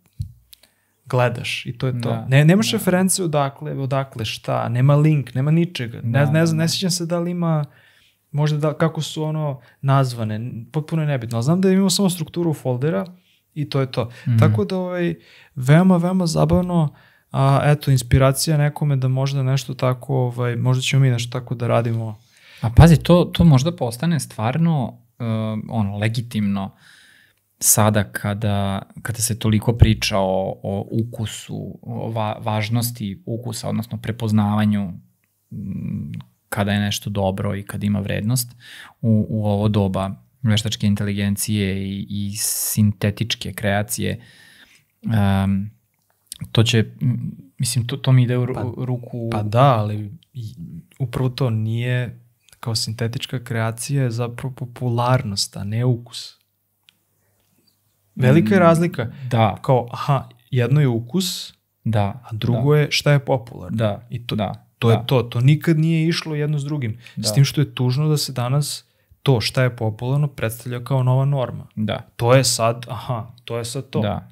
gledaš i to je to. Nemaš reference odakle, šta, nema link, nema ničega. Ne sjećam se da li ima, možda kako su nazvane, potpuno je nebitno. Ali znam da je imao samo strukturu foldera i to je to. Tako da veoma, veoma zabavno, eto, inspiracija nekome da možda nešto tako, možda ćemo mi nešto tako da radimo. A pazi, to možda postane stvarno legitimno sada kada se toliko priča o ukusu, o važnosti ukusa, odnosno prepoznavanju kada je nešto dobro i kada ima vrednost u ovo doba veštačke inteligencije i sintetičke kreacije. To će, mislim, to mi ide u ruku... Pa da, ali upravo to nije, kao sintetička kreacija je zapravo popularnost, a ne ukus. Velika je razlika. Da. Kao, jedno je ukus, a drugo je šta je popularno. Da. I to je to. To nikad nije išlo jedno s drugim. S tim što je tužno da se danas to šta je popularno predstavlja kao nova norma. Da. To je sad, to je sad to. Da.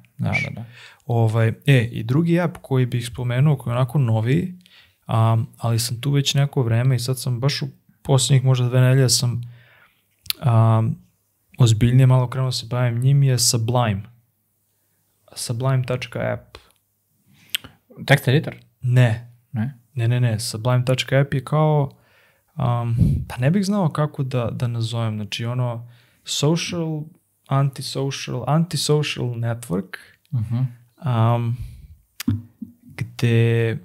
I drugi app koji bih spomenuo, koji je onako noviji, ali sam tu već neko vreme i sad sam baš u posljednjih možda 2 nedelje sam ozbiljnije malo krenuo se bavim njim, je Sublime. Sublime.app. Text editor? Ne. Sublime.app je kao, pa ne bih znao kako da nazovem, znači social, antisocial network, gde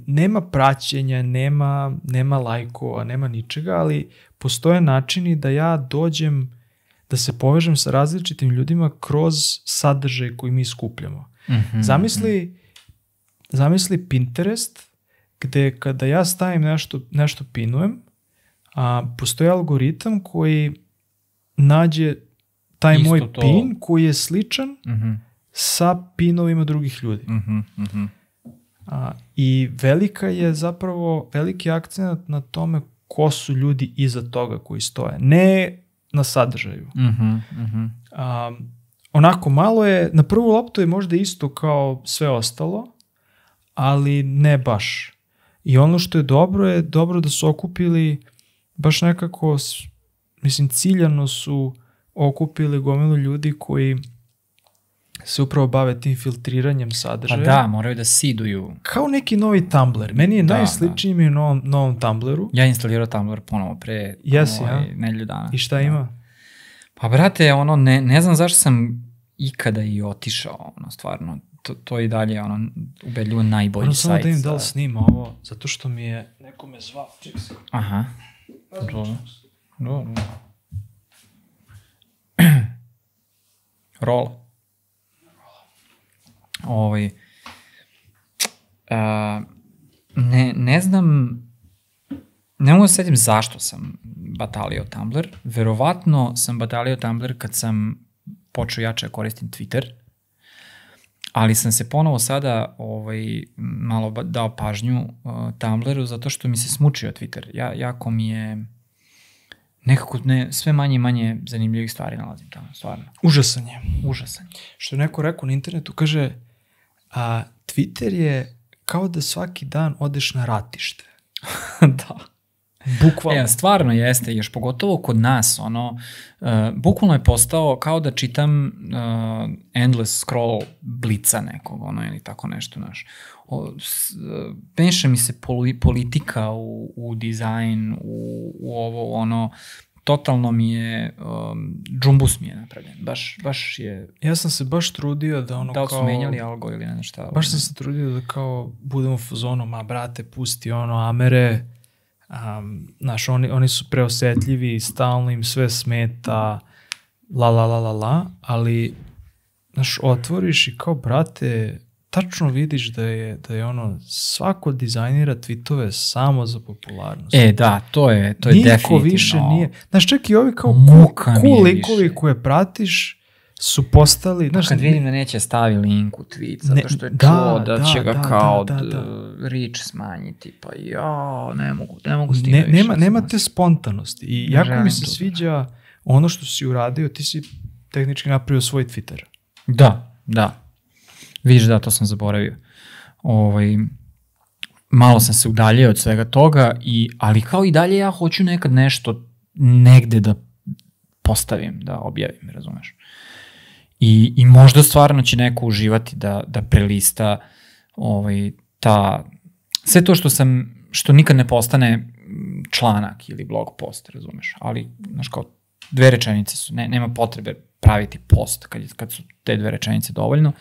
nema praćenja, nema lajkova, nema ničega, ali postoje načini da ja dođem, da se povežem sa različitim ljudima kroz sadržaj koji mi skupljamo. Zamisli Pinterest, gde kada ja stavim nešto pinujem, postoji algoritam koji nađe taj isto moj pin koji je sličan sa pinovima drugih ljudi. I veliki akcent na tome ko su ljudi iza toga koji stoje. Ne na sadržaju. Onako malo je, na prvu loptu je možda isto kao sve ostalo, ali ne baš. I ono što je dobro da su okupili baš nekako, mislim, ciljano su okupili gomilu ljudi koji se upravo bave tim filtriranjem sadržaja. Pa da, moraju da seeduju. Kao neki novi Tumblr. Meni je najsličniji mi u novom Tumblru. Ja instalirao Tumblr ponovo pre nedelju dana. I šta ima? Pa brate, ne znam zašto sam ikada i otišao, stvarno. To je i dalje, ubedljivo najbolji sajt. Samo da im da li snima ovo, zato što mi je neko me zvao. Aha. Dobro. Rola. Ne znam, ne mogu da setim zašto sam batalio Tumblr. Verovatno sam batalio Tumblr kad sam počeo jače koristim Twitter, ali sam se ponovo sada malo dao pažnju Tumblru zato što mi se smučio Twitter. Jako mi je nekako sve manje i manje zanimljivih stvari nalazim tamo, stvarno. Užasan je. Što je neko rekao na internetu, kaže, Twitter je kao da svaki dan odeš na ratište. Da. Bukvalno. Stvarno jeste, još pogotovo kod nas, bukvalno je postao kao da čitam endless scroll blica nekog, ili tako nešto, penša mi se politika u dizajn, u ovo, totalno mi je, džumbus mi je napravljen, baš je... Ja sam se baš trudio da da li su menjali algo ili ne šta. Baš sam se trudio da kao budemo u fazonu, brate, pusti Amere, oni su preosetljivi, stalno im sve smeta, ali, otvoriš i kao, brate, tačno vidiš da je svako dizajnira tweetove samo za popularnost. Da, to je definitivno. Niko više nije. Čak i ovi kao cool likovi koje pratiš su postali... Kad vidim da neće stavi link u tweet, zato što je čuo da će ga kao reach smanjiti, pa ne mogu s time više. Nema te spontanosti i jako mi se sviđa ono što si uradio, ti si tehnički napravio svoj Twitter. Da. Vidiš, to sam zaboravio. Malo sam se udaljio od svega toga, ali kao i dalje ja hoću nekad nešto negde da postavim, da objavim, razumeš? I možda stvarno će neko uživati da prelista sve to što nikad ne postane članak ili blog post, razumeš? Ali, kao 2 rečenice su, nema potrebe praviti post kad su te 2 rečenice dovoljno.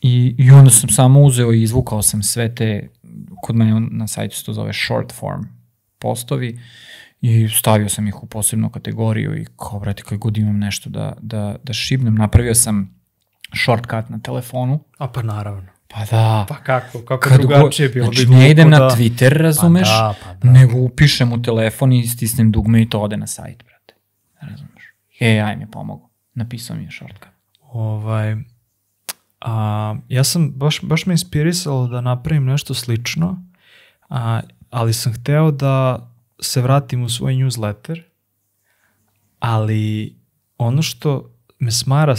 I onda sam samo uzeo i izvukao sam sve te, kod mene na sajtu se to zove short form postovi, i stavio sam ih u posebnu kategoriju i kao, brate, kad god imam nešto da šibnem, napravio sam shortcut na telefonu. Pa naravno. Pa da. Pa kako drugačije bilo. Znači, ne idem na Twitter, razumeš, nego upišem u telefon i stisnem dugme i to ode na sajt, brate. Razumeš. AI mi je pomogao. Napisao mi je shortcut. Ja sam, baš me inspirisalo da napravim nešto slično, ali sam hteo da se vratim u svoj newsletter, ali ono što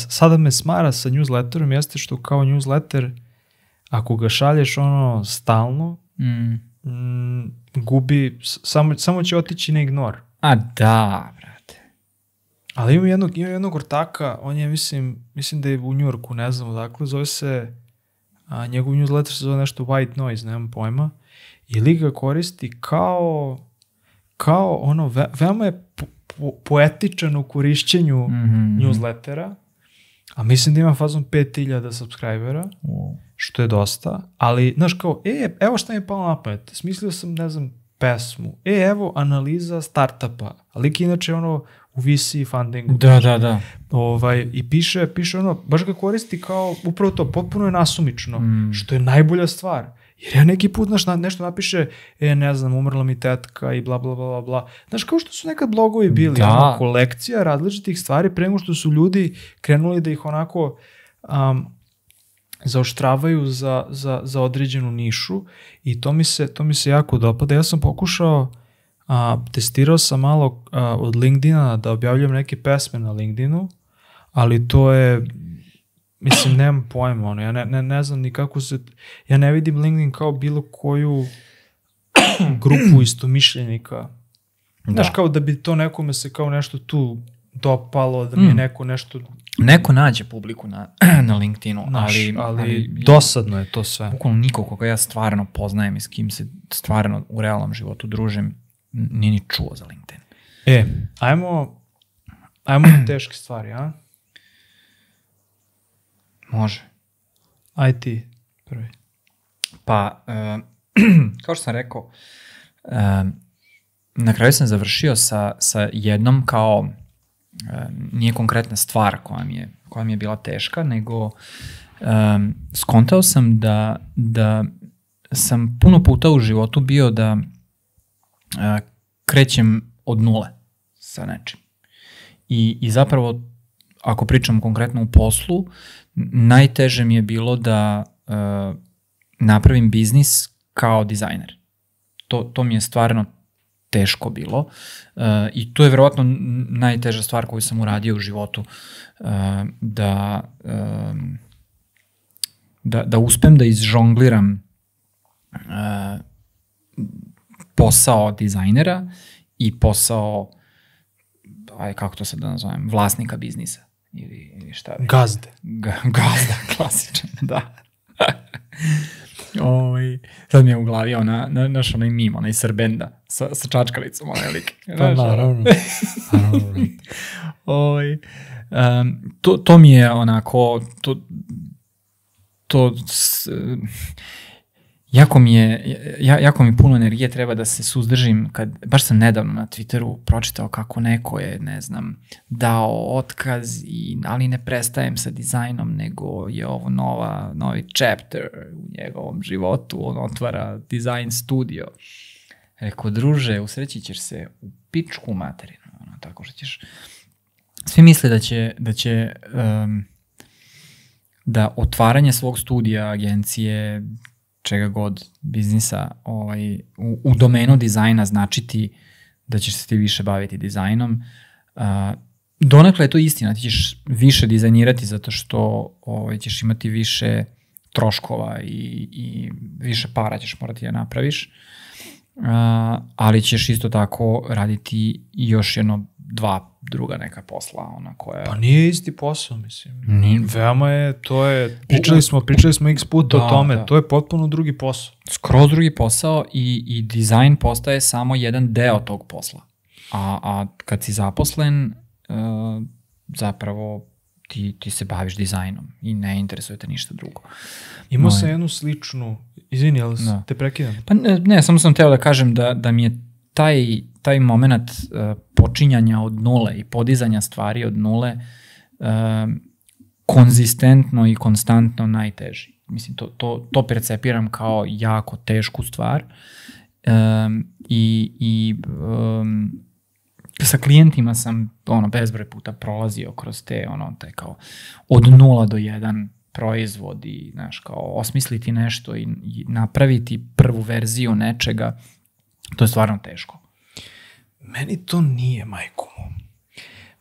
sada me smara sa newsletterom jeste što kao newsletter, ako ga šalješ stalno, gubi, samo će otići na ignor. Da, brate. Ali imam jednog ortaka, on je, mislim da je u Njujorku, ne znam odakle, zove se, njegov newsletter se zove nešto White Noise, nemam pojma, i lik ga koristi kao veoma je poetičan u korišćenju newslettera, a mislim da ima fazom 5000 subscribera, što je dosta, ali, kao, evo šta mi je palo na pamet, smislio sam, ne znam, pesmu, evo analiza startupa, ali inače u VC fundingu. Da. I piše baš ga koristi kao upravo to, potpuno je nasumično, što je najbolja stvar. Jer ja neki put, nešto napiše, ne znam, umrla mi tetka i bla, bla, bla, bla. Znaš, kao što su nekad blogovi bili, kolekcija različitih stvari, pre nego što su ljudi krenuli da ih onako zaoštravaju za određenu nišu, i to mi se jako dopada. Ja sam pokušao, testirao sam malo od LinkedIna da objavljujem neke pesme na LinkedInu, ali to je... Mislim, nemam pojma, ja ne znam ni kako se... Ja ne vidim LinkedIn kao bilo koju grupu istomišljenika. Znaš, kao da bi to nekome se kao nešto tu dopalo, da mi je neko nešto... Neko nađe publiku na LinkedInu, ali dosadno je to sve. Bukvalno niko koga ja stvarno poznajem i s kim se stvarno u realnom životu družim, nije ni čuo za LinkedIn. Ajmo na teške stvari, a? Može. Aj ti prvi. Pa, kao što sam rekao, na kraju sam završio sa jednom kao, nije konkretna stvar koja mi je bila teška, nego skontao sam da sam puno puta u životu bio da krećem od nule sa nečim. I zapravo, ako pričam konkretno u poslu, najteže mi je bilo da napravim biznis kao dizajner. To mi je stvarno teško bilo i to je verovatno najteža stvar koju sam uradio u životu, da uspem da izžongliram posao dizajnera i posao, kako to sad da nazovem, vlasnika biznisa ili šta već. Gazde. Gazda, klasičan, da. Sad mi je u glavi naš onaj mim, onaj Srbenda sa čačkalicom, onaj lik. Pa naravno. To mi je onako, jako mi puno energije treba da se suzdržim baš sam nedavno na Twitteru pročitao kako neko je, ne znam, dao otkaz, ali ne prestajem sa dizajnom, nego je ovo novi chapter u njegovom životu, on otvara dizajn studio. Rekao, druže, usreći ćeš se u pičku materinu, tako što ćeš... Svi misle da otvaranje svog studija, agencije, čega god, biznisa, u domenu dizajna značiti da ćeš se ti više baviti dizajnom. Donekle je to istina, ti ćeš više dizajnirati zato što ćeš imati više troškova i više para ćeš morati da napraviš, ali ćeš isto tako raditi još dva druga neka posla, koja... Pa nije isti posao, mislim. Veoma je, pričali smo x puta o tome, to je potpuno drugi posao. Skroz drugi posao i dizajn postaje samo jedan deo tog posla. A kad si zaposlen, zapravo ti se baviš dizajnom i ne interesuje te ništa drugo. Imao sam jednu sličnu, izvini, ali te prekidam? Pa ne, samo sam teo da kažem da mi je taj moment počinjanja od nule i podizanja stvari od nule konzistentno i konstantno najteži. Mislim, to percepiram kao jako tešku stvar i sa klijentima sam bezbroj puta prolazio kroz taj kao od 0 do 1 proizvod i osmisliti nešto i napraviti prvu verziju nečega. To je stvarno teško. Meni to nije, majko.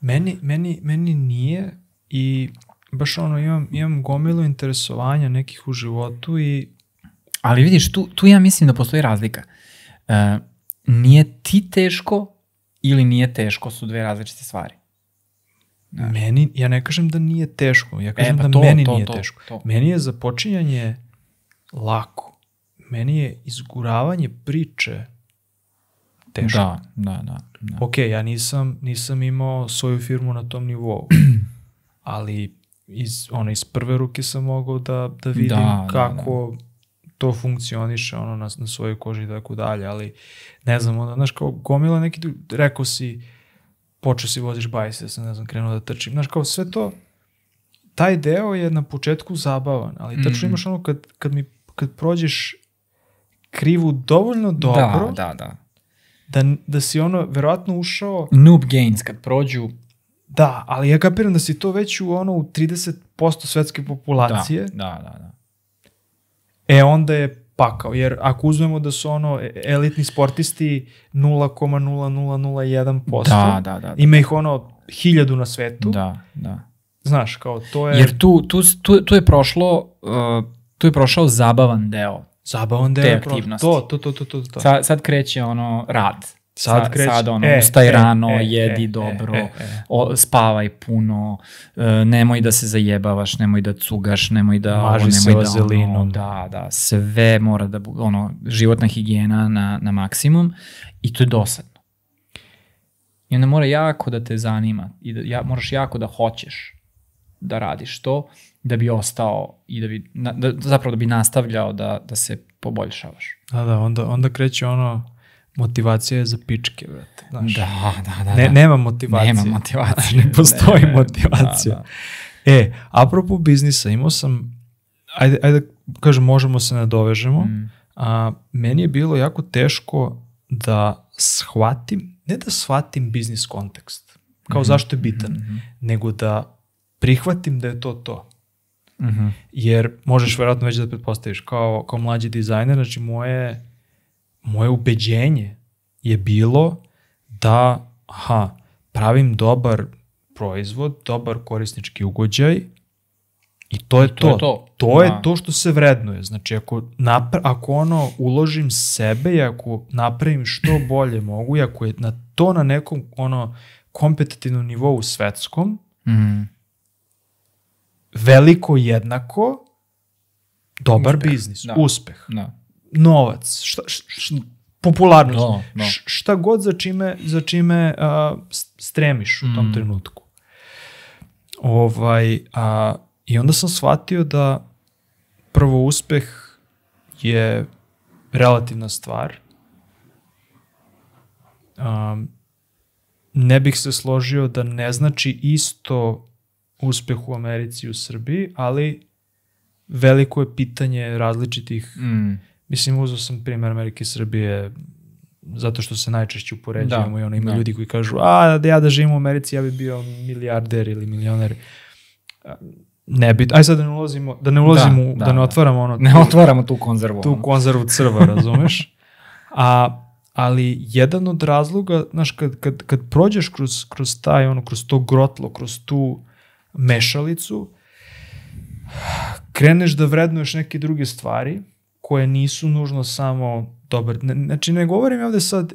Meni nije i baš imam gomilu interesovanja nekih u životu i... Ali vidiš, tu ja mislim da postoji razlika. Nije ti teško ili nije teško su dve različite stvari. Ja ne kažem da nije teško, ja kažem da meni nije teško. Meni je započinjanje lako. Meni je izguravanje priče teško. Da. Ok, ja nisam imao svoju firmu na tom nivou, ali iz prve ruke sam mogao da vidim kako to funkcioniše na svojoj koži i tako dalje, ali ne znam, znaš, kao gomila neki, rekao si, počeo si voziš bajs, ja sam, ne znam, krenuo da trčim, znaš, kao sve to, taj deo je na početku zabavan, ali tačno imaš kad prođeš krivu dovoljno dobro, da si verovatno ušao... Noob gains kad prođu... Da, ali ja kapiram da si to već u 30% svetske populacije. Da. Onda je pakao, jer ako uzmemo da su elitni sportisti 0,0001%, da. ima ih 1000 na svetu. Da. Znaš, kao to je... Jer tu je prošao zabavan deo. Zabavan deo te aktivnosti. To. Sad kreće rad. Sad kreće. Sad ustaj rano, jedi dobro, spavaj puno, nemoj da se zajebavaš, nemoj da cugaš, nemoj da... Maži se vazelinom. Da, sve mora da bude, životna higijena na maksimum i to je dosadno. I onda mora jako da te zanima i moraš jako da hoćeš da radiš to, da bi ostao i zapravo da bi nastavljao da se poboljšavaš. Da, onda kreće motivacija je za pičke, brate. Da. Nema motivacije. Ne postoji motivacija. Da. Apropo biznisa, imao sam, ajde kažem, možemo se nadovežemo, meni je bilo jako teško da shvatim, ne da shvatim biznis kontekst, kao zašto je bitan, nego da prihvatim da je to. Jer možeš verovatno već da pretpostaviš kao mlađi dizajner, znači moje ubeđenje je bilo da pravim dobar proizvod, dobar korisnički ugođaj i to je to. To je to što se vrednuje. Znači ako uložim sebe i ako napravim što bolje mogu i ako je na nekom kompetitivnom nivou svetskom, veliko jednako dobar biznis, uspeh, novac, popularnost, šta god za čime stremiš u tom trenutku. I onda sam shvatio da prvo uspeh je relativna stvar. Ne bih se složio da ne znači isto uspeh u Americi i u Srbiji, ali veliko je pitanje različitih... Mislim, uzeo sam primjer Amerike i Srbije zato što se najčešće upoređujemo i ima ljudi koji kažu da živim u Americi, ja bi bio milijarder ili milioner. Aj sad da ne otvaramo ne otvaramo tu konzervu. Tu konzervu crva, razumeš? Ali jedan od razloga, znaš, kad prođeš kroz kroz to grotlo, kroz tu mešalicu, kreneš da vrednuješ neke druge stvari koje nisu nužno samo dobar. Znači, ne govorim ja ovde sad,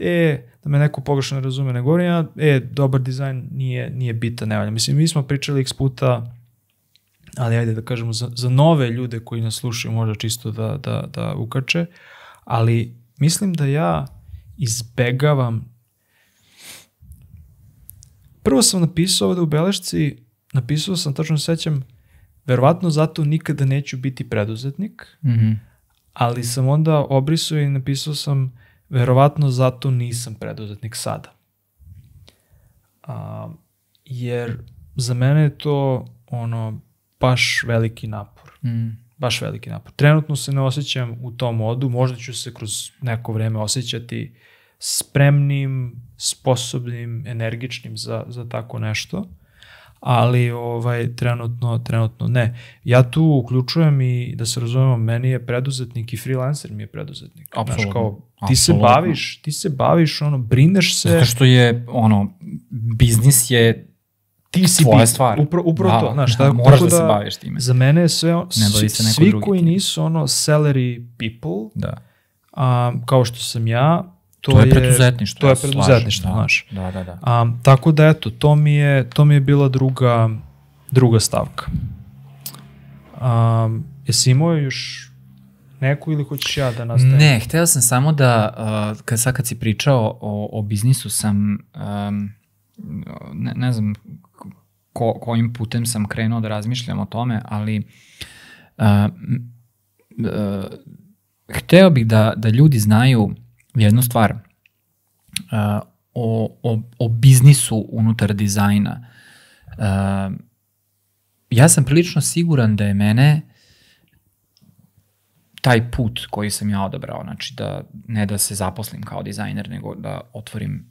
da me neko pogrešno ne razume, ne govorim ja, dobar dizajn nije bitan, ne valja. Mislim, mi smo pričali x puta, ali ajde da kažemo, za nove ljude koji nas slušaju možda čisto da ukače, ali mislim da ja izbegavam. Prvo sam napisao ovde u belešci, napisao sam, tačno se sećam, verovatno zato nikada neću biti preduzetnik, ali sam onda obrisao i napisao sam verovatno zato nisam preduzetnik sada. Jer za mene je to baš veliki napor. Baš veliki napor. Trenutno se ne osjećam u tom modu, možda ću se kroz neko vreme osjećati spremnim, sposobnim, energičnim za tako nešto, ali trenutno ne. Ja tu uključujem i da se razumemo, meni je preduzetnik i freelancer mi je preduzetnik. Apsolutno. Ti se baviš, brineš se. Zato što je, biznis je tvoja stvar. Upravo to. Znaš, moraš da se baviš time. Za mene je sve, svi koji nisu salary people, kao što sam ja, to je preduzetništvo. To je preduzetništvo, znaš. Da. Tako da, eto, to mi je bila druga stavka. Jesi imao još neku ili hoćeš ja da nastavim? Ne, hteo sam samo da, kad si pričao o biznisu sam, ne znam kojim putem sam krenuo da razmišljam o tome, ali hteo bih da ljudi znaju jednu stvar o biznisu unutar dizajna. Ja sam prilično siguran da je mene taj put koji sam ja odabrao, znači ne da se zaposlim kao dizajner, nego da otvorim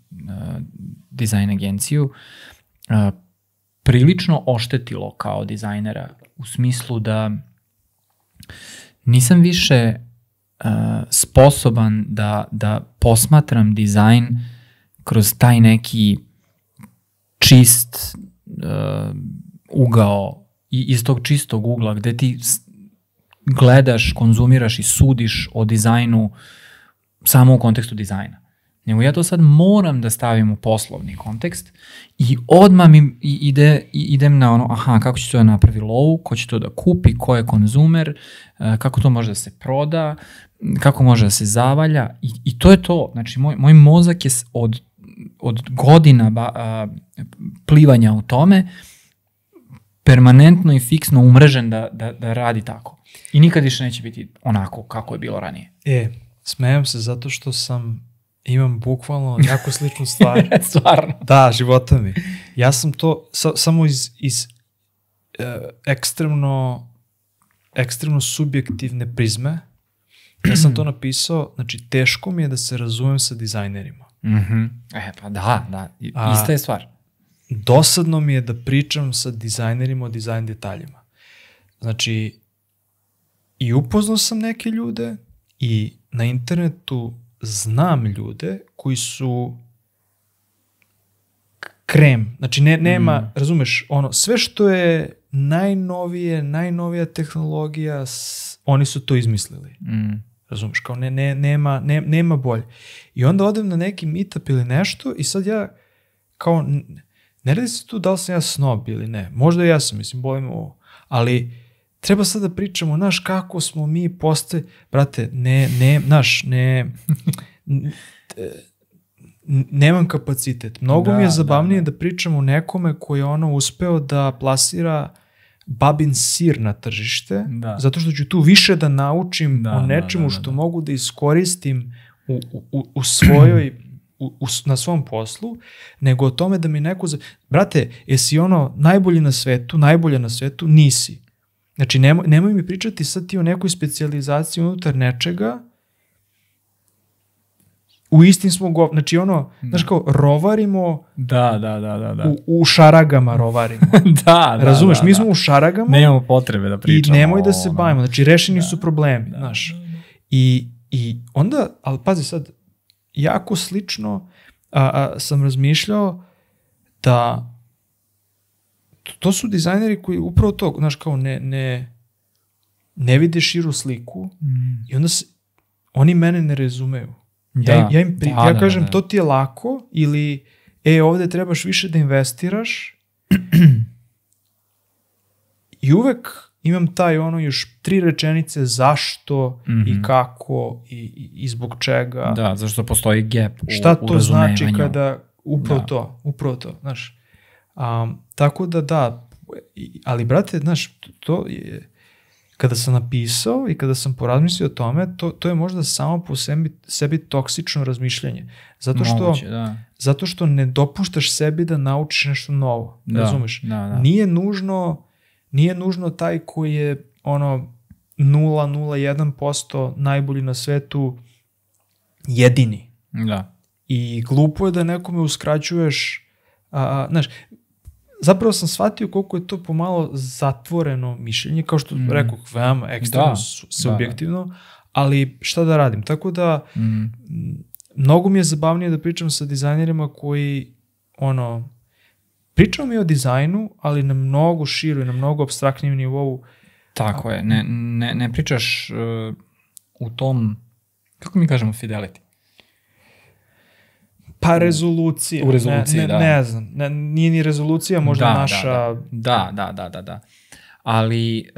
dizajn agenciju, prilično oštetilo kao dizajnera, u smislu da nisam više sposoban da posmatram dizajn kroz taj neki čist ugao i iz tog čistog ugla gde ti gledaš, konzumiraš i sudiš o dizajnu samo u kontekstu dizajna. nego ja to sad moram da stavim u poslovni kontekst i odmah mi idem na ono, kako će to da napravi lovu, ko će to da kupi, ko je konzumer, kako to može da se proda, kako može da se zavalja i to je to. Znači, moj mozak je od godina plivanja u tome permanentno i fiksno umrežen da radi tako. I nikad više neće biti onako kako je bilo ranije. Smejem se zato što imam bukvalno jako sličnu stvar. Stvarno? Da, života mi. Ja sam to samo iz ekstremno subjektivne prizme. Ja sam to napisao, znači teško mi je da se razumem sa dizajnerima. Pa da, ista je stvar. Dosadno mi je da pričam sa dizajnerima o dizajn detaljima. Znači, i upoznao sam neke ljude i na internetu znam ljude koji su krem. Znači, nema, razumeš, sve što je najnovija tehnologija, oni su to izmislili. Razumeš, kao nema bolje. I onda odem na neki meetup ili nešto i sad ja kao, ne radi se tu da li sam ja snob ili ne. Možda ja sam, mislim, boli me ovo. Ali treba sad da pričamo, znaš, kako smo mi brate, nemam kapacitet. Mnogo mi je zabavnije da pričamo o nekome koji je uspeo da plasira babin sir na tržište, zato što ću tu više da naučim o nečemu što mogu da iskoristim u svojoj, na svom poslu, nego o tome da mi neko... Brate, jesi najbolja na svetu, nisi. Znači, nemoj mi pričati sad ti o nekoj specijalizaciji unutar nečega. U istim smo znači znaš kao, rovarimo u šaragama rovarimo. Razumeš, mi smo u šaragama. Nemamo potrebe da pričamo. I nemoj da se bavimo, znači rešeni su problemi, znaš. I onda, ali pazi sad, jako slično sam razmišljao da to su dizajneri koji upravo to, znaš, kao ne vide širu sliku i onda oni mene ne razumeju. Ja kažem, to ti je lako ili ovde trebaš više da investiraš i uvek imam taj još 3 rečenice zašto i kako i zbog čega. Da, zašto postoji gap u šta to razumevanju. Znači kada upravo to, znaš. Tako da, ali brate, znaš, to je, kada sam napisao i kada sam porazmislio o tome, to je možda samo po sebi toksično razmišljanje. Zato što ne dopuštaš sebi da naučiš nešto novo. Razumeš? Nije nužno taj koji je 0,01% najbolji na svetu jedini. Da. I glupo je da nekome uskraćuješ, znaš, zapravo sam shvatio koliko je to pomalo zatvoreno mišljenje, kao što rekao, veoma ekstremno subjektivno, ali šta da radim? Tako da, mnogo mi je zabavnije da pričam sa dizajnerima koji, pričamo mi o dizajnu, ali na mnogo širu i na mnogo apstraktnijem nivou. Tako je, ne pričaš u tom, kako mi kažemo, fidelity? Pa rezolucija. U rezoluciji, da. Ne znam, nije ni rezolucija, možda naša... Da. Ali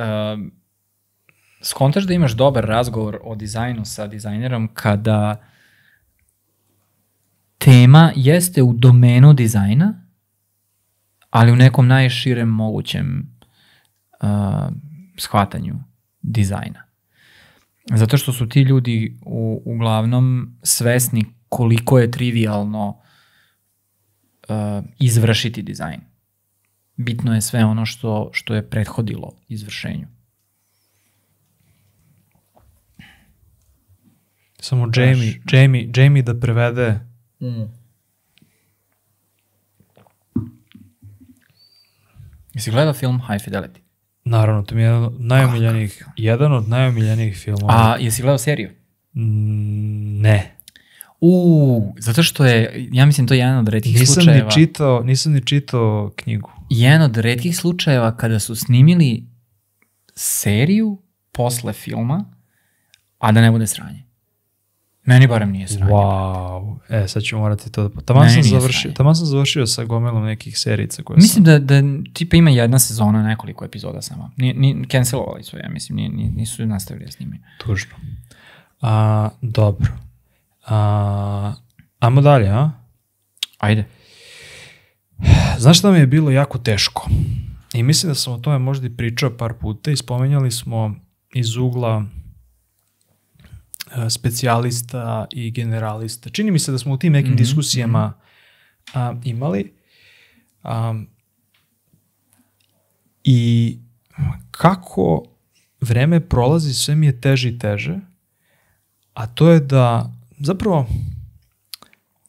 skontaš da imaš dobar razgovor o dizajnu sa dizajnerom kada tema jeste u domenu dizajna, ali u nekom najširem mogućem shvatanju dizajna. Zato što su ti ljudi uglavnom svesni koliko je trivialno izvršiti dizajn. Bitno je sve ono što je prethodilo izvršenju. Samo Jamie da prevede. Jesi gledao film High Fidelity? Naravno, to mi je jedan od najomiljenijih filmova. A jesi gledao seriju? Ne. Zato što je, ja mislim, to je jedan od retkih slučajeva. Nisam ni čitao knjigu. Jedan od retkih slučajeva kada su snimili seriju posle filma, a da ne bude sranje. Meni barem nije sranje. Wow. sad ću morati to da... Taman sam završio sa gomilom nekih serica koje mislim da tipa ima jedna sezona, nekoliko epizoda samo. Cancelovali su, ja mislim, nisu nastavili s njimi. Tužno. Dobro. Ajmo dalje, a? Ajde. Znaš šta mi je bilo jako teško? I mislim da sam o tome možda i pričao par puta i spomenjali smo iz ugla specijalista i generalista. Čini mi se da smo u tim nekim diskusijama imali. I kako vreme prolazi, sve mi je teže i teže, a to je da zapravo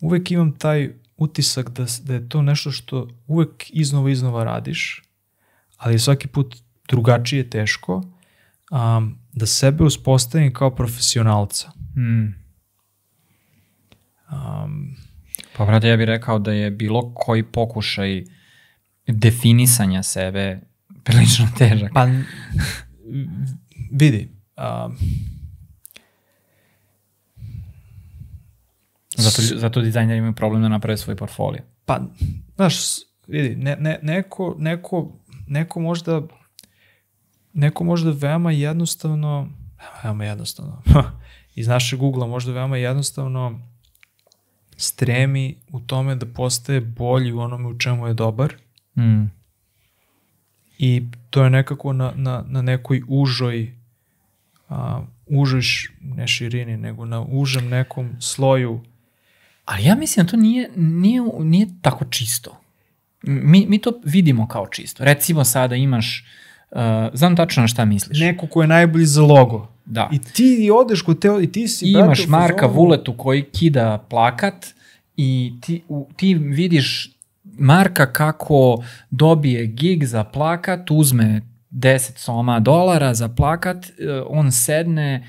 uvek imam taj utisak da je to nešto što uvek iznova radiš, ali svaki put drugačije teško, da sebe uspostavim kao profesionalca. Pa brate, ja bih rekao da je bilo koji pokušaj definisanja sebe prilično težak. Pa vidi, Zato dizajneri imaju problem da naprave svoj portfolio. Pa, znaš, vidi, neko možda veoma jednostavno, iz našeg ugla možda veoma jednostavno stremi u tome da postaje bolji u onome u čemu je dobar. I to je nekako na nekoj užoj, ne širini, nego na užem nekom sloju. Ali ja mislim da to nije tako čisto. Mi to vidimo kao čisto. Recimo sada imaš, znam tačno na šta misliš. Neko ko je najbolji za logo. Da. I ti odeš kod teo i ti si... Imaš Marka Vuletu koji kida plakat i ti vidiš Marka kako dobije gig za plakat, uzme 10 soma dolara za plakat, on sedne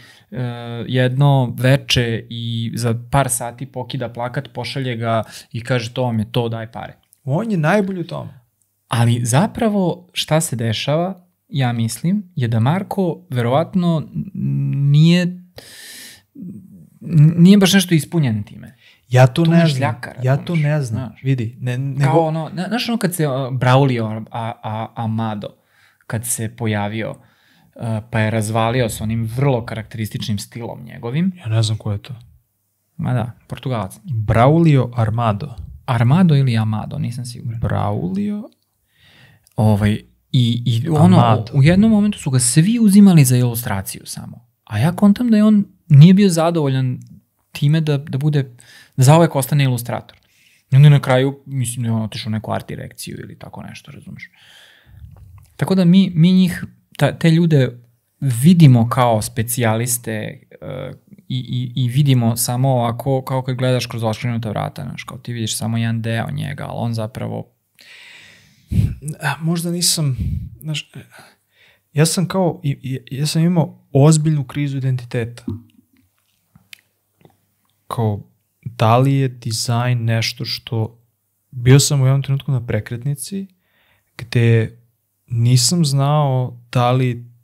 jedno veče i za par sati pokida plakat, pošalje ga i kaže to vam je to, daj pare. On je najbolji u tome. Ali zapravo šta se dešava, ja mislim, je da Marko verovatno nije baš nešto ispunjen time. Ja to ne znam. Vidi. Kao ono, znaš ono kad se Braulio Amado, kad se pojavio, pa je razvalio s onim vrlo karakterističnim stilom njegovim. Ja ne znam ko je to. Ma da, Portugalac. Braulio Armado. Armado ili Amado, nisam siguran. Braulio? I ono, u jednom momentu su ga svi uzimali za ilustraciju samo. A ja kontam da je on nije bio zadovoljan time da zauvek ostane ilustrator. I onda na kraju, mislim da je on otišao u neku art direkciju ili tako nešto, razumiješ. Tako da mi njih, te ljude vidimo kao specijaliste i vidimo samo ovako, kao kad gledaš kroz oškrenuta vrata, znaš, kao ti vidiš samo jedan deo njega, ali on zapravo... Možda nisam, znaš, ja sam imao ozbiljnu krizu identiteta. Kao, da li je dizajn nešto što... Bio sam u jednom trenutku na prekretnici gde nisam znao da li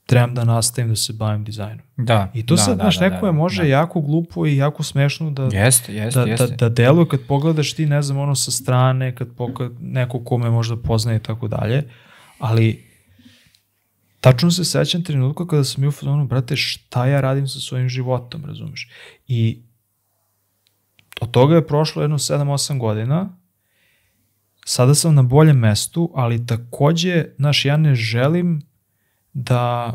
trebam da nastavim da se bavim dizajnom. Da. I to sad, znaš, neko je može jako glupo i jako smešno da deluje kad pogledaš ti, ne znam, ono sa strane, kad neko kome možda poznaje i tako dalje, ali tačno se sećam trenutka kada sam u fazonu, brate, šta ja radim sa svojim životom, razumeš? I od toga je prošlo jedno 7-8 godina, sada sam na boljem mestu, ali takođe, znaš, ja ne želim da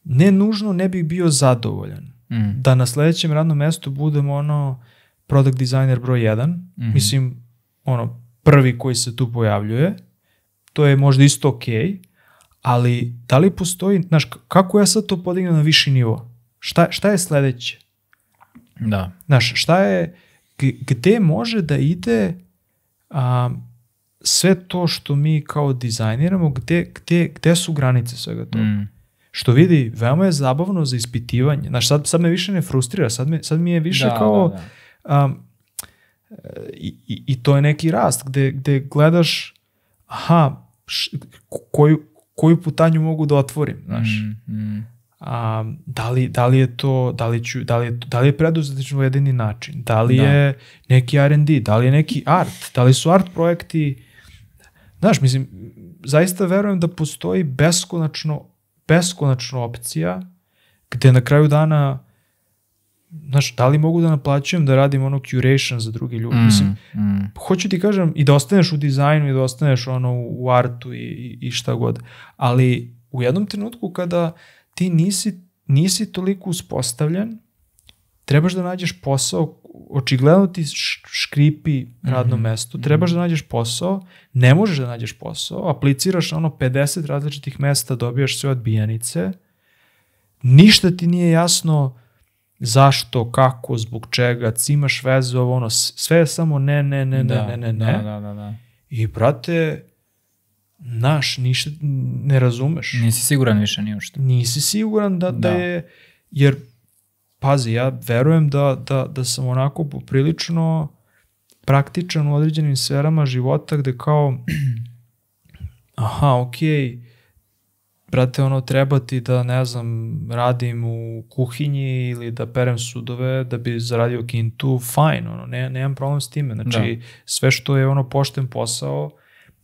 ne nužno ne bih bio zadovoljan. Da na sledećem radnom mestu budem ono product designer broj 1, mislim, ono, prvi koji se tu pojavljuje, to je možda isto okej, ali da li postoji, znaš, kako ja sad to podignem na viši nivo? Šta je sledeće? Da. Znaš, šta je, gde može da ide sve to što mi kao dizajniramo, gde su granice svega toga? Što vidi, veoma je zabavno za ispitivanje. Znaš, sad me više ne frustrira, sad mi je više kao... I to je neki rast gde gledaš, aha, koju putanju mogu da otvorim, znaš. Da li je to, da li je preduzetnički jedini način, da li je neki R&D, da li je neki art, da li su art projekti, znaš, mislim, zaista verujem da postoji beskonačno opcija gde na kraju dana, znaš, da li mogu da naplaćujem da radim ono curation za drugi ljudi, mislim, hoću ti kažem i da ostaneš u dizajnu i da ostaneš ono u artu i šta god, ali u jednom trenutku kada ti nisi toliko uspostavljen, trebaš da nađeš posao, očigledno ti škripi radno mesto, trebaš da nađeš posao, ne možeš da nađeš posao, apliciraš na ono 50 različitih mesta, dobijaš sve odbijanice, ništa ti nije jasno zašto, kako, zbog čega, cimaš vezu, ono, sve je samo ne. Da. I brate, ništa ne razumeš. Nisi siguran više ni ušte. Nisi siguran da je, jer pazi, ja verujem da sam onako poprilično praktičan u određenim sferama života gde kao brate, ono, treba ti da, ne znam, radim u kuhinji ili da perem sudove da bi zaradio kintu, fajn, ono, nemam problem s time, znači, sve što je ono pošten posao,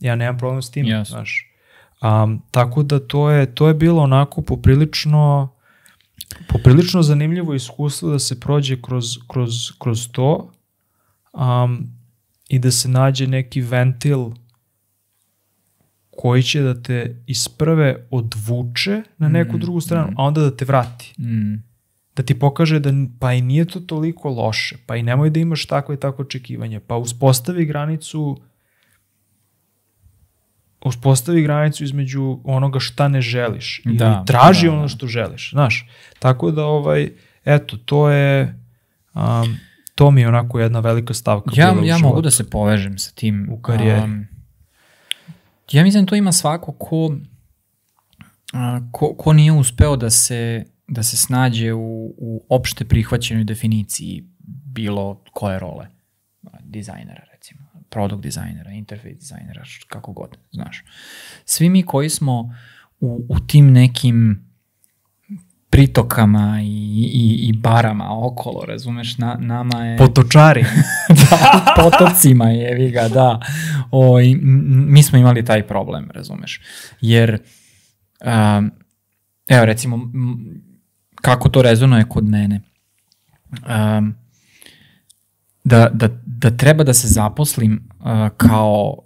ja nemam problem s time, znaš. Tako da to je bilo onako poprilično zanimljivo iskustvo da se prođe kroz to i da se nađe neki ventil koji će da te isprve odvuče na neku drugu stranu, a onda da te vrati. Da ti pokaže da pa i nije to toliko loše, pa i nemoj da imaš takvo i takvo očekivanje, pa uspostavi granicu između onoga šta ne želiš ili traži ono što želiš, znaš. Tako da, eto, to mi je onako jedna velika stavka. Ja mogu da se povežem sa tim u karijeri. Ja mislim da to ima svako ko nije uspeo da se snađe u opšte prihvaćenoj definiciji bilo koje role. Dizajnera, recimo. Product dizajnera, interface dizajnera, kako god, znaš. Svi mi koji smo u tim nekim pritokama i barama okolo, razumeš, nama je... Potočari. Da, potocima jevi ga, da. Mi smo imali taj problem, razumeš. Jer, evo recimo, kako to rezonuje kod mene. Da treba da se zaposlim kao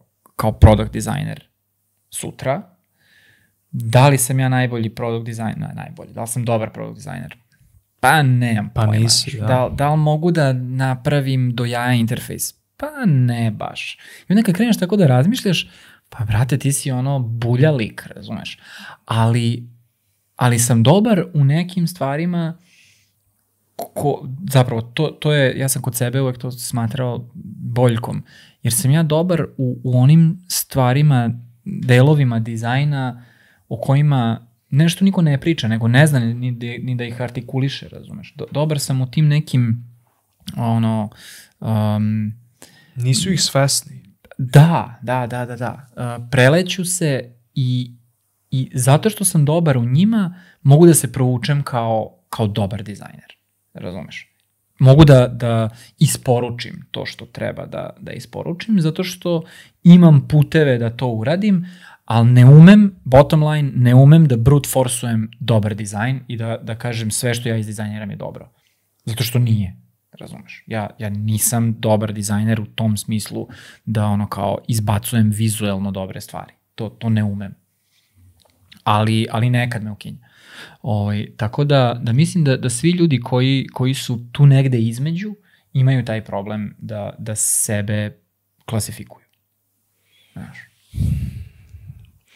product dizajner sutra, da li sam ja najbolji product dizajner? Najbolji. Da li sam dobar product dizajner? Pa nemam pojma. Nisi, da li mogu da napravim do jaja interfejs? Pa ne baš. I onda kad kreneš tako da razmišljaš, pa brate, ti si ono bulja lik, razumeš? Ali sam dobar u nekim stvarima zapravo, to je, ja sam kod sebe uvek to smatrao boljkom, jer sam ja dobar u onim stvarima, delovima dizajna o kojima nešto niko ne priča, nego ne zna ni da ih artikuliše, razumeš. Dobar sam u tim nekim, nisu ih svesni. Da. Preleću se i zato što sam dobar u njima, mogu da se provučem kao dobar dizajner, razumeš. Mogu da isporučim to što treba da isporučim, zato što imam puteve da to uradim, ali ne umem, bottom line, ne umem da brute forsujem dobar dizajn i da kažem sve što ja izdizajniram je dobro. Zato što nije, razumeš. Ja nisam dobar dizajner u tom smislu da kao izbacujem vizuelno dobre stvari. To ne umem. Ali nekad me ukinja. Tako da mislim da svi ljudi koji su tu negde između imaju taj problem da sebe klasifikuju. Znaš.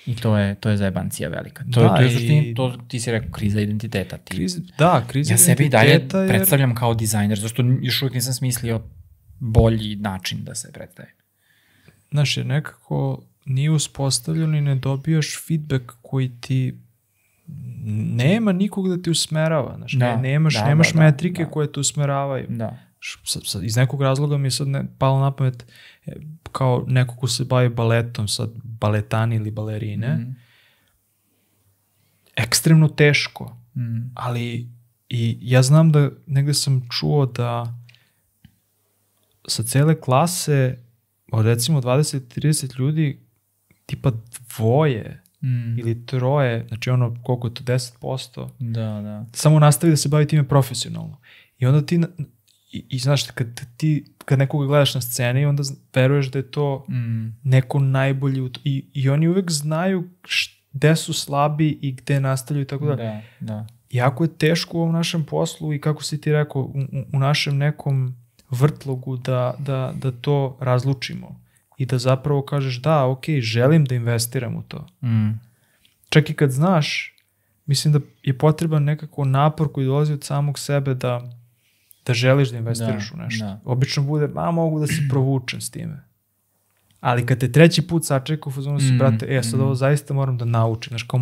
I to je zajebancija velika. To je suštini, ti si rekao, kriza identiteta. Kriza identiteta. Ja sebi dalje predstavljam kao dizajner, zašto još uvijek nisam smislio bolji način da se predstavim. Znaš, jer nekako nije uspostavljeno i ne dobijaš feedback koji ti nema nikog da ti usmerava. Znaš, nemaš metrike koje te usmeravaju. Da. Iz nekog razloga mi je sad palo na pamet kao neko ko se bavi baletom, sad baletani ili balerine, ekstremno teško ali i ja znam da negde sam čuo da sa cele klase od recimo 20-30 ljudi tipa 2 ili 3, znači ono koliko je to 10%, Da. samo nastavi da se bavi time profesionalno. I onda ti, i znaš, kad nekoga gledaš na sceni, onda veruješ da je to neko najbolji i oni uvek znaju gde su slabi i gde nastavljaju i tako da. Da. Jako je teško u ovom našem poslu i kako si ti rekao, u našem nekom vrtlogu da to razlučimo i da zapravo kažeš da, ok, želim da investiram u to. Čak i kad znaš, mislim da je potreban nekako napor koji dolazi od samog sebe da želiš da investiraš u nešto. Da. Obično bude, mogu da se provučem s time. Ali kad te 3. put sačeka u fazonu si, brate, sad ovo zaista moram da naučim. Znaš, kao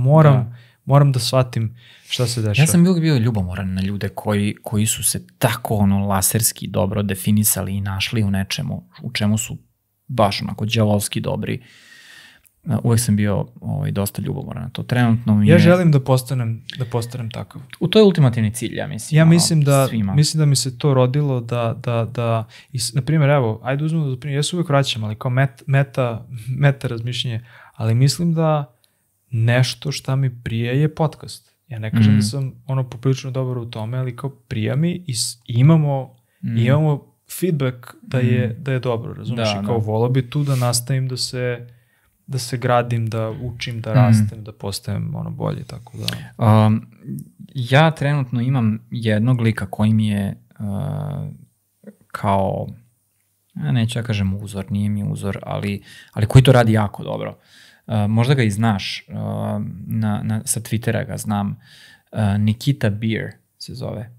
moram da shvatim šta se dešava. Ja sam bio ljubomoran na ljude koji su se tako laserski dobro definisali i našli u nečemu, u čemu su baš onako đavolski dobri. Uvek sam bio dosta ljubomoran na to. Trenutno mi ja želim da postanem takav. To je ultimativni cilj, ja mislim. Ja mislim da mi se to rodilo da na primjer, evo, ajde uzmemo da primjer, ja se uvek vraćam, ali kao meta razmišljenje, ali mislim da nešto šta mi prije je podcast. Ja ne kažem da sam poprilično dobar u tome, ali kao prija mi i imamo feedback da je dobro, razumiješ? I kao volao bi tu da nastavim da se gradim, da učim, da rastem, da postajem bolje, tako da. Ja trenutno imam jednog lika koji mi je kao, neću ja kažem uzor, nije mi uzor, ali koji to radi jako dobro. Možda ga i znaš, sa Twittera ga znam, Nikita Beer se zove.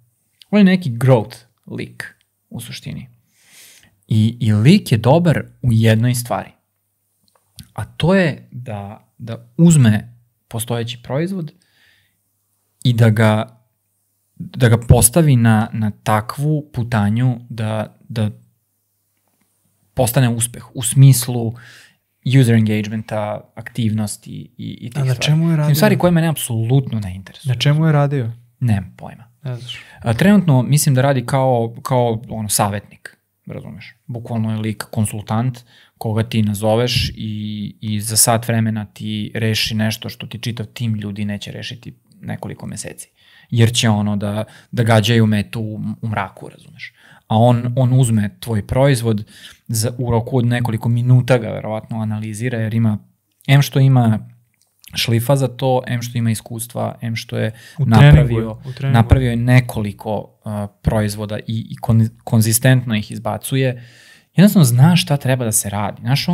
On je neki growth lik u suštini. I lik je dobar u jednoj stvari. A to je da uzme postojeći proizvod i da ga postavi na takvu putanju da postane uspeh u smislu user engagementa, aktivnosti i tih stvari. A na čemu je radio? Stvari koje mene apsolutno ne interesuju. Na čemu je radio? Nemam pojma. Trenutno mislim da radi kao savjetnik, razumeš. Bukvalno je lik konsultant koga ti nazoveš i za sat vremena ti reši nešto što ti čitav tim ljudi neće rešiti nekoliko meseci. Jer će da gađaju metu u mraku, razumeš. A on uzme tvoj proizvod, u roku od nekoliko minuta ga verovatno analizira, jer što ima šlifa za to, što ima iskustva, što je napravio je nekoliko proizvoda i konzistentno ih izbacuje. Jednostavno zna šta treba da se radi. Znaš,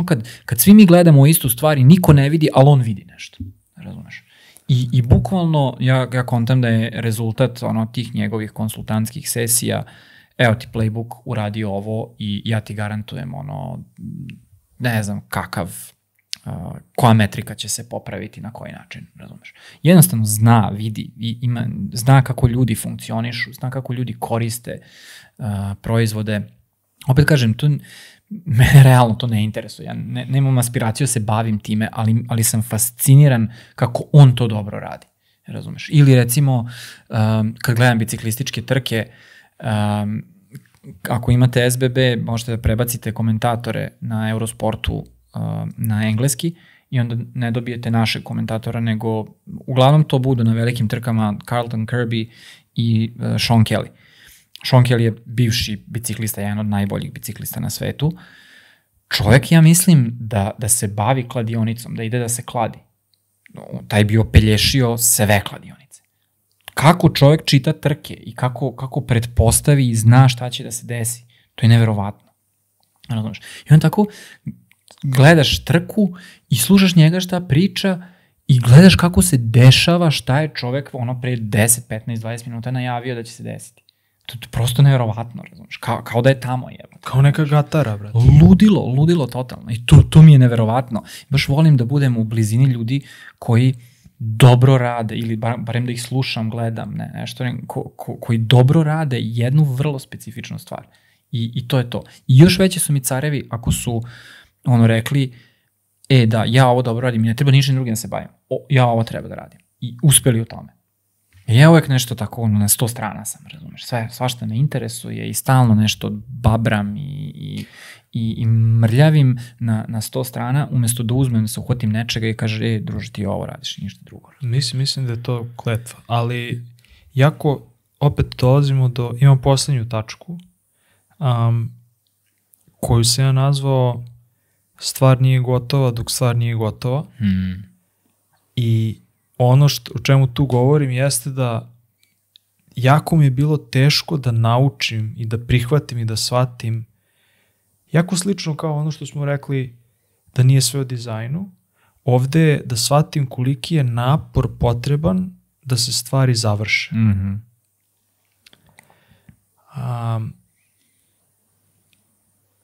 kad svi mi gledamo istu stvar i niko ne vidi, ali on vidi nešto. Razumeš? I bukvalno ja kontam da je rezultat tih njegovih konsultantskih sesija, evo ti playbook, uradi ovo i ja ti garantujem ne znam koja metrika će se popraviti na koji način, razumeš. Jednostavno zna, vidi, zna kako ljudi funkcionišu, zna kako ljudi koriste proizvode. Opet kažem, mene realno to ne interesuje. Ja nemam aspiraciju da se bavim time, ali sam fasciniran kako on to dobro radi, razumeš. Ili recimo, kad gledam biciklističke trke, ako imate SBB, možete da prebacite komentatore na Eurosportu na engleski i onda ne dobijete našeg komentatora, nego uglavnom to budu na velikim trkama Carlton Kirby i Sean Kelly. Sean Kelly je bivši biciklista, jedan od najboljih biciklista na svetu. Čovjek, ja mislim, da se bavi kladionicom, da ide da se kladi. Taj bi opelješio sve kladionice. Kako čovjek čita trke i kako pretpostavi i zna šta će da se desi, to je neverovatno. I on tako gledaš trku i slušaš njega šta priča i gledaš kako se dešava šta je čovjek pre 10, 15, 20 minuta najavio da će se desiti. To je prosto neverovatno, razumiješ, kao da je tamo. Kao neka gatara, brate. Ludilo totalno. I to mi je neverovatno. Baš volim da budem u blizini ljudi koji dobro rade, ili barem da ih slušam, gledam, koji dobro rade jednu vrlo specifičnu stvar. I to je to. I još veće su mi carevi ako su rekli, da, ja ovo dobro radim i ne treba ništa drugim da se bavim. Ja ovo treba da radim. I uspeli u tome. Ja uvek nešto tako, na 100 strana sam, razumeš, svašta me interesuje i stalno nešto babram i mrljavim na 100 strana, umesto da uzmem, da se uhvatim nečega i kaže, druže, ti ovo radiš i ništa drugo. Mislim da je to kletva, ali jako opet dolazimo imam poslednju tačku, koju sam ja nazvao stvar nije gotova dok stvar nije gotova. I ono o čemu tu govorim jeste da jako mi je bilo teško da naučim i da prihvatim i da shvatim, jako slično kao ono što smo rekli da nije sve o dizajnu, ovde je da shvatim koliki je napor potreban da se stvari završe.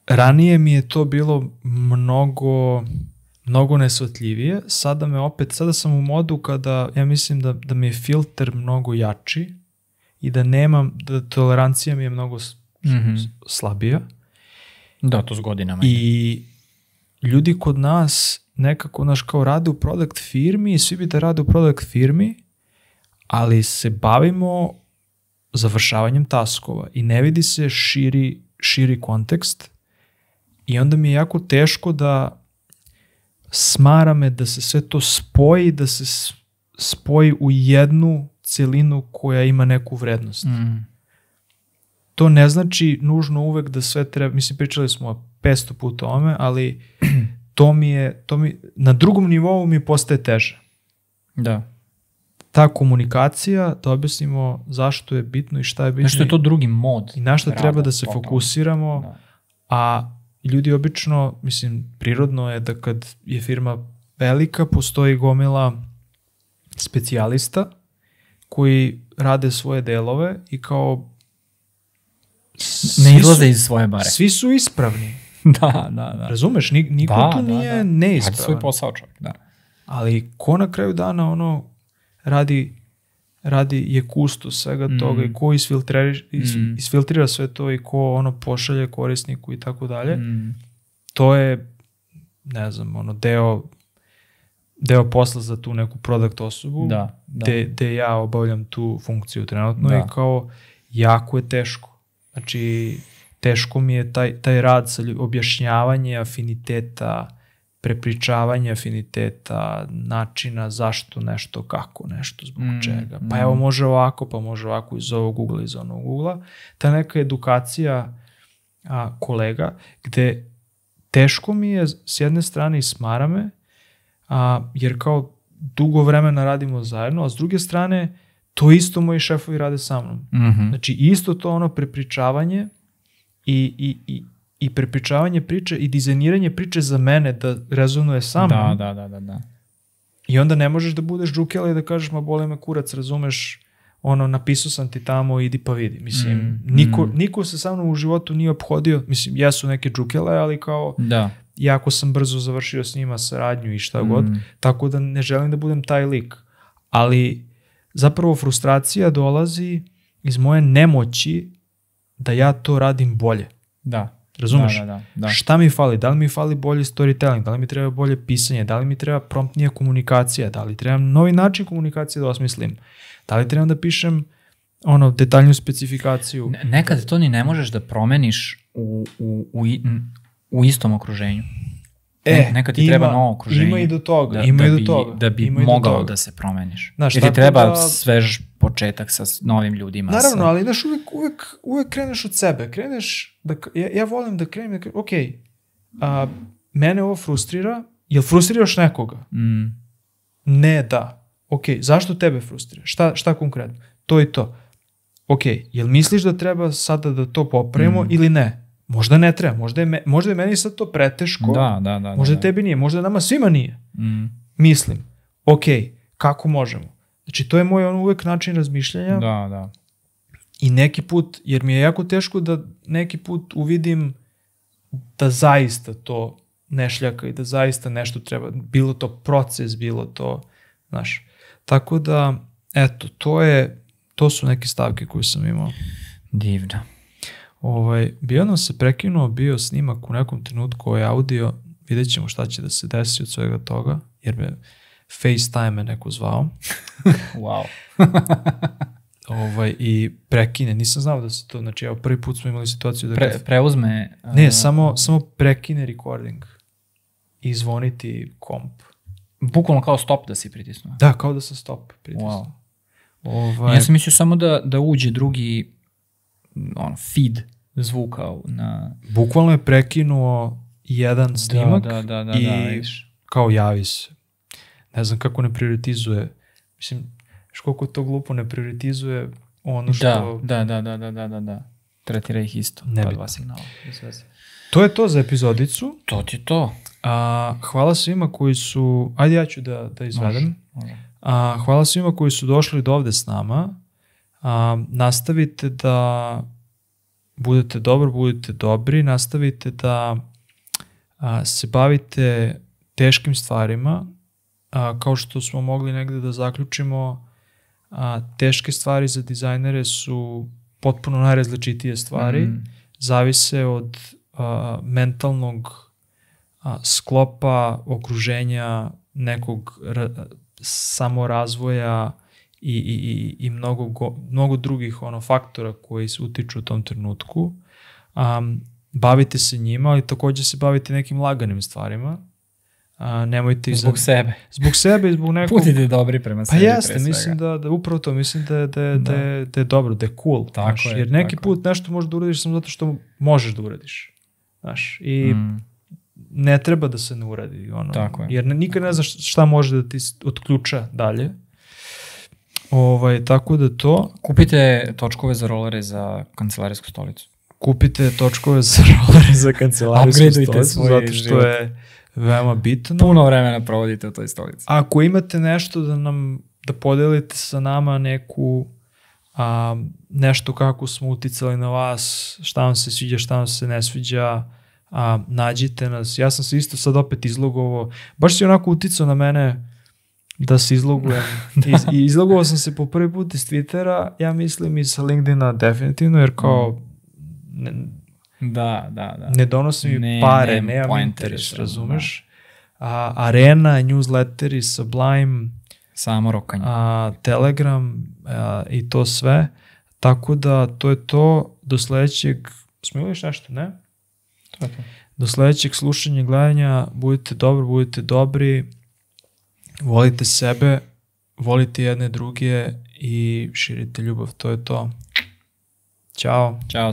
Ranije mi je to bilo mnogo nesvatljivije, sada sam u modu kada ja mislim da mi je filter mnogo jači i da tolerancija mi je mnogo slabija. Da, to s godinama. I ljudi kod nas nekako kao rade u product firmi i svi bi da rade u product firmi, ali se bavimo završavanjem taskova i ne vidi se širi kontekst i onda mi je jako teško da smara me da se sve to spoji, da se spoji u jednu celinu koja ima neku vrednost. To ne znači nužno uvek da sve treba, mislim pričali smo 500 puta o ome, ali to mi na drugom nivou mi postaje teže. Da. Ta komunikacija, da objasnimo zašto je bitno i šta je bitno. Nešto je to drugi mod. I na šta treba da se fokusiramo, a ljudi obično, mislim, prirodno je da kad je firma velika, postoji gomila specijalista koji rade svoje delove i kao ne izlaze iz svoje bare. Svi su ispravni. Da. Razumeš? Niko tu nije neispravan. Radi svoj posao čovjek, da. Ali ko na kraju dana radi je kustos svega toga i ko isfiltrira sve to i ko pošalje korisniku i tako dalje. To je, ne znam, deo posla za tu neku product osobu, gde ja obavljam tu funkciju trenutno i kao jako je teško. Znači, teško mi je taj rad sa objašnjavanje afiniteta, prepričavanje afiniteta, načina zašto nešto, kako nešto, zbog čega. Pa evo može ovako, pa može ovako iz ovog ugla, iz onog ugla. Ta neka edukacija kolega, gde teško mi je s jedne strane i smara me, jer kao dugo vremena radimo zajedno, a s druge strane to isto moji šefovi rade sa mnom. Znači isto to prepričavanje i prepričavanje priče i dizajniranje priče za mene da rezonuje sa mnom. Da. I onda ne možeš da budeš džukela i da kažeš ma boli me kurac, razumeš, napisao sam ti tamo, idi pa vidi. Mislim, niko se sa mnom u životu nije ophodio, mislim, jesu neke džukele, ali kao jako sam brzo završio s njima saradnju i šta god, tako da ne želim da budem taj lik. Ali zapravo frustracija dolazi iz moje nemoći da ja to radim bolje. Da. Razumeš? Da. Šta mi fali? Da li mi fali bolji storytelling? Da li mi treba bolje pisanje? Da li mi treba promptnija komunikacija? Da li treba novi način komunikacije da osmislim? Da li trebam da pišem detaljnu specifikaciju? Nekad to ni ne možeš da promeniš u istom okruženju. Nekad ti treba novo okruženje. Ima i do toga. Da bi mogao da se promeniš. Jer ti treba svež početak sa novim ljudima. Naravno, ali uvek kreneš od sebe. Ja volim da krenem, ok, mene ovo frustrira, jel frustriraš nekoga? Ne, da. Ok, zašto tebe frustrira? Šta konkretno? To i to. Ok, jel misliš da treba sada da to popravimo ili ne? Možda ne treba, možda je meni sad to preteško, možda tebi nije, možda nama svima nije. Mislim, ok, kako možemo? Znači, to je moj uvek način razmišljanja. Da. I neki put, jer mi je jako teško da neki put uvidim da zaista to ne šljaka i da zaista nešto treba, bilo to proces, bilo to, znaš. Tako da, eto, to su neke stavke koje sam imao. Divno. Bio nam se prekinuo, bio snimak u nekom trenutku, audio, vidjet ćemo šta će da se desi od svega toga, jer FaceTime me neko zvao. Wow. I prekine, nisam znao da se to, znači evo prvi put smo imali situaciju da... Preuzme... Ne, samo prekine recording i zvoniti komp. Bukvalno kao stop da si pritisnuo. Da, kao da sam stop pritisnuo. Wow. Ja sam mislio samo da uđe drugi feed zvuka na... Bukvalno je prekinuo jedan snimak i kao javi se. Ne znam kako ne prioritizuje. Mislim, koliko to glupo ne prioritizuje ono što... Da. Tretira ih isto. Ta dva signala. To je to za epizodicu. To ti je to. Hvala svima koji su... Ajde ja ću da izvedem. Hvala svima koji su došli do ovde s nama. Nastavite da budete dobri, nastavite da se bavite teškim stvarima. Kao što smo mogli negde da zaključimo, teške stvari za dizajnere su potpuno najrazličitije stvari. Zavise od mentalnog sklopa, okruženja, nekog samorazvoja i mnogo drugih faktora koji se utiču u tom trenutku. Bavite se njima, ali takođe se bavite nekim laganim stvarima. Nemojte zbog sebe. Zbog sebe i zbog nekog... Budite dobri prema sebi. Pa jeste, mislim da upravo to, mislim da je dobro, da je cool. Tako je, jer neki put nešto možeš da uradiš samo zato što možeš da uradiš. Znaš, i ne treba da se ne uradi. Jer nikad ne znaš šta može da ti otključa dalje. Tako da to... Kupite točkove za rolere za kancelarijsku stolicu. Kupite točkove za rolere za kancelarijsku stolicu, zato što je veoma bitno. Puno vremena provodite u toj stolici. Ako imate nešto da podelite sa nama, nešto kako smo uticali na vas, šta vam se sviđa, šta vam se ne sviđa, nađite nas. Ja sam se isto sad opet izlogovao. Baš si onako uticao na mene da se izlogujem. I izlogovao sam se po prvi put iz Twittera, ja mislim i sa LinkedIna definitivno, jer kao ne donosi mi pare, nemam interes, razumeš? Arena, newsletteri, Sublime, samo rokanje, Telegram i to sve. Tako da to je to. Do sledećeg, smo imali nešto, ne? To je to. Do sledećeg slušanja i gledanja, budite dobri, volite sebe, volite jedne druge i širite ljubav. To je to. Ćao. Ćao.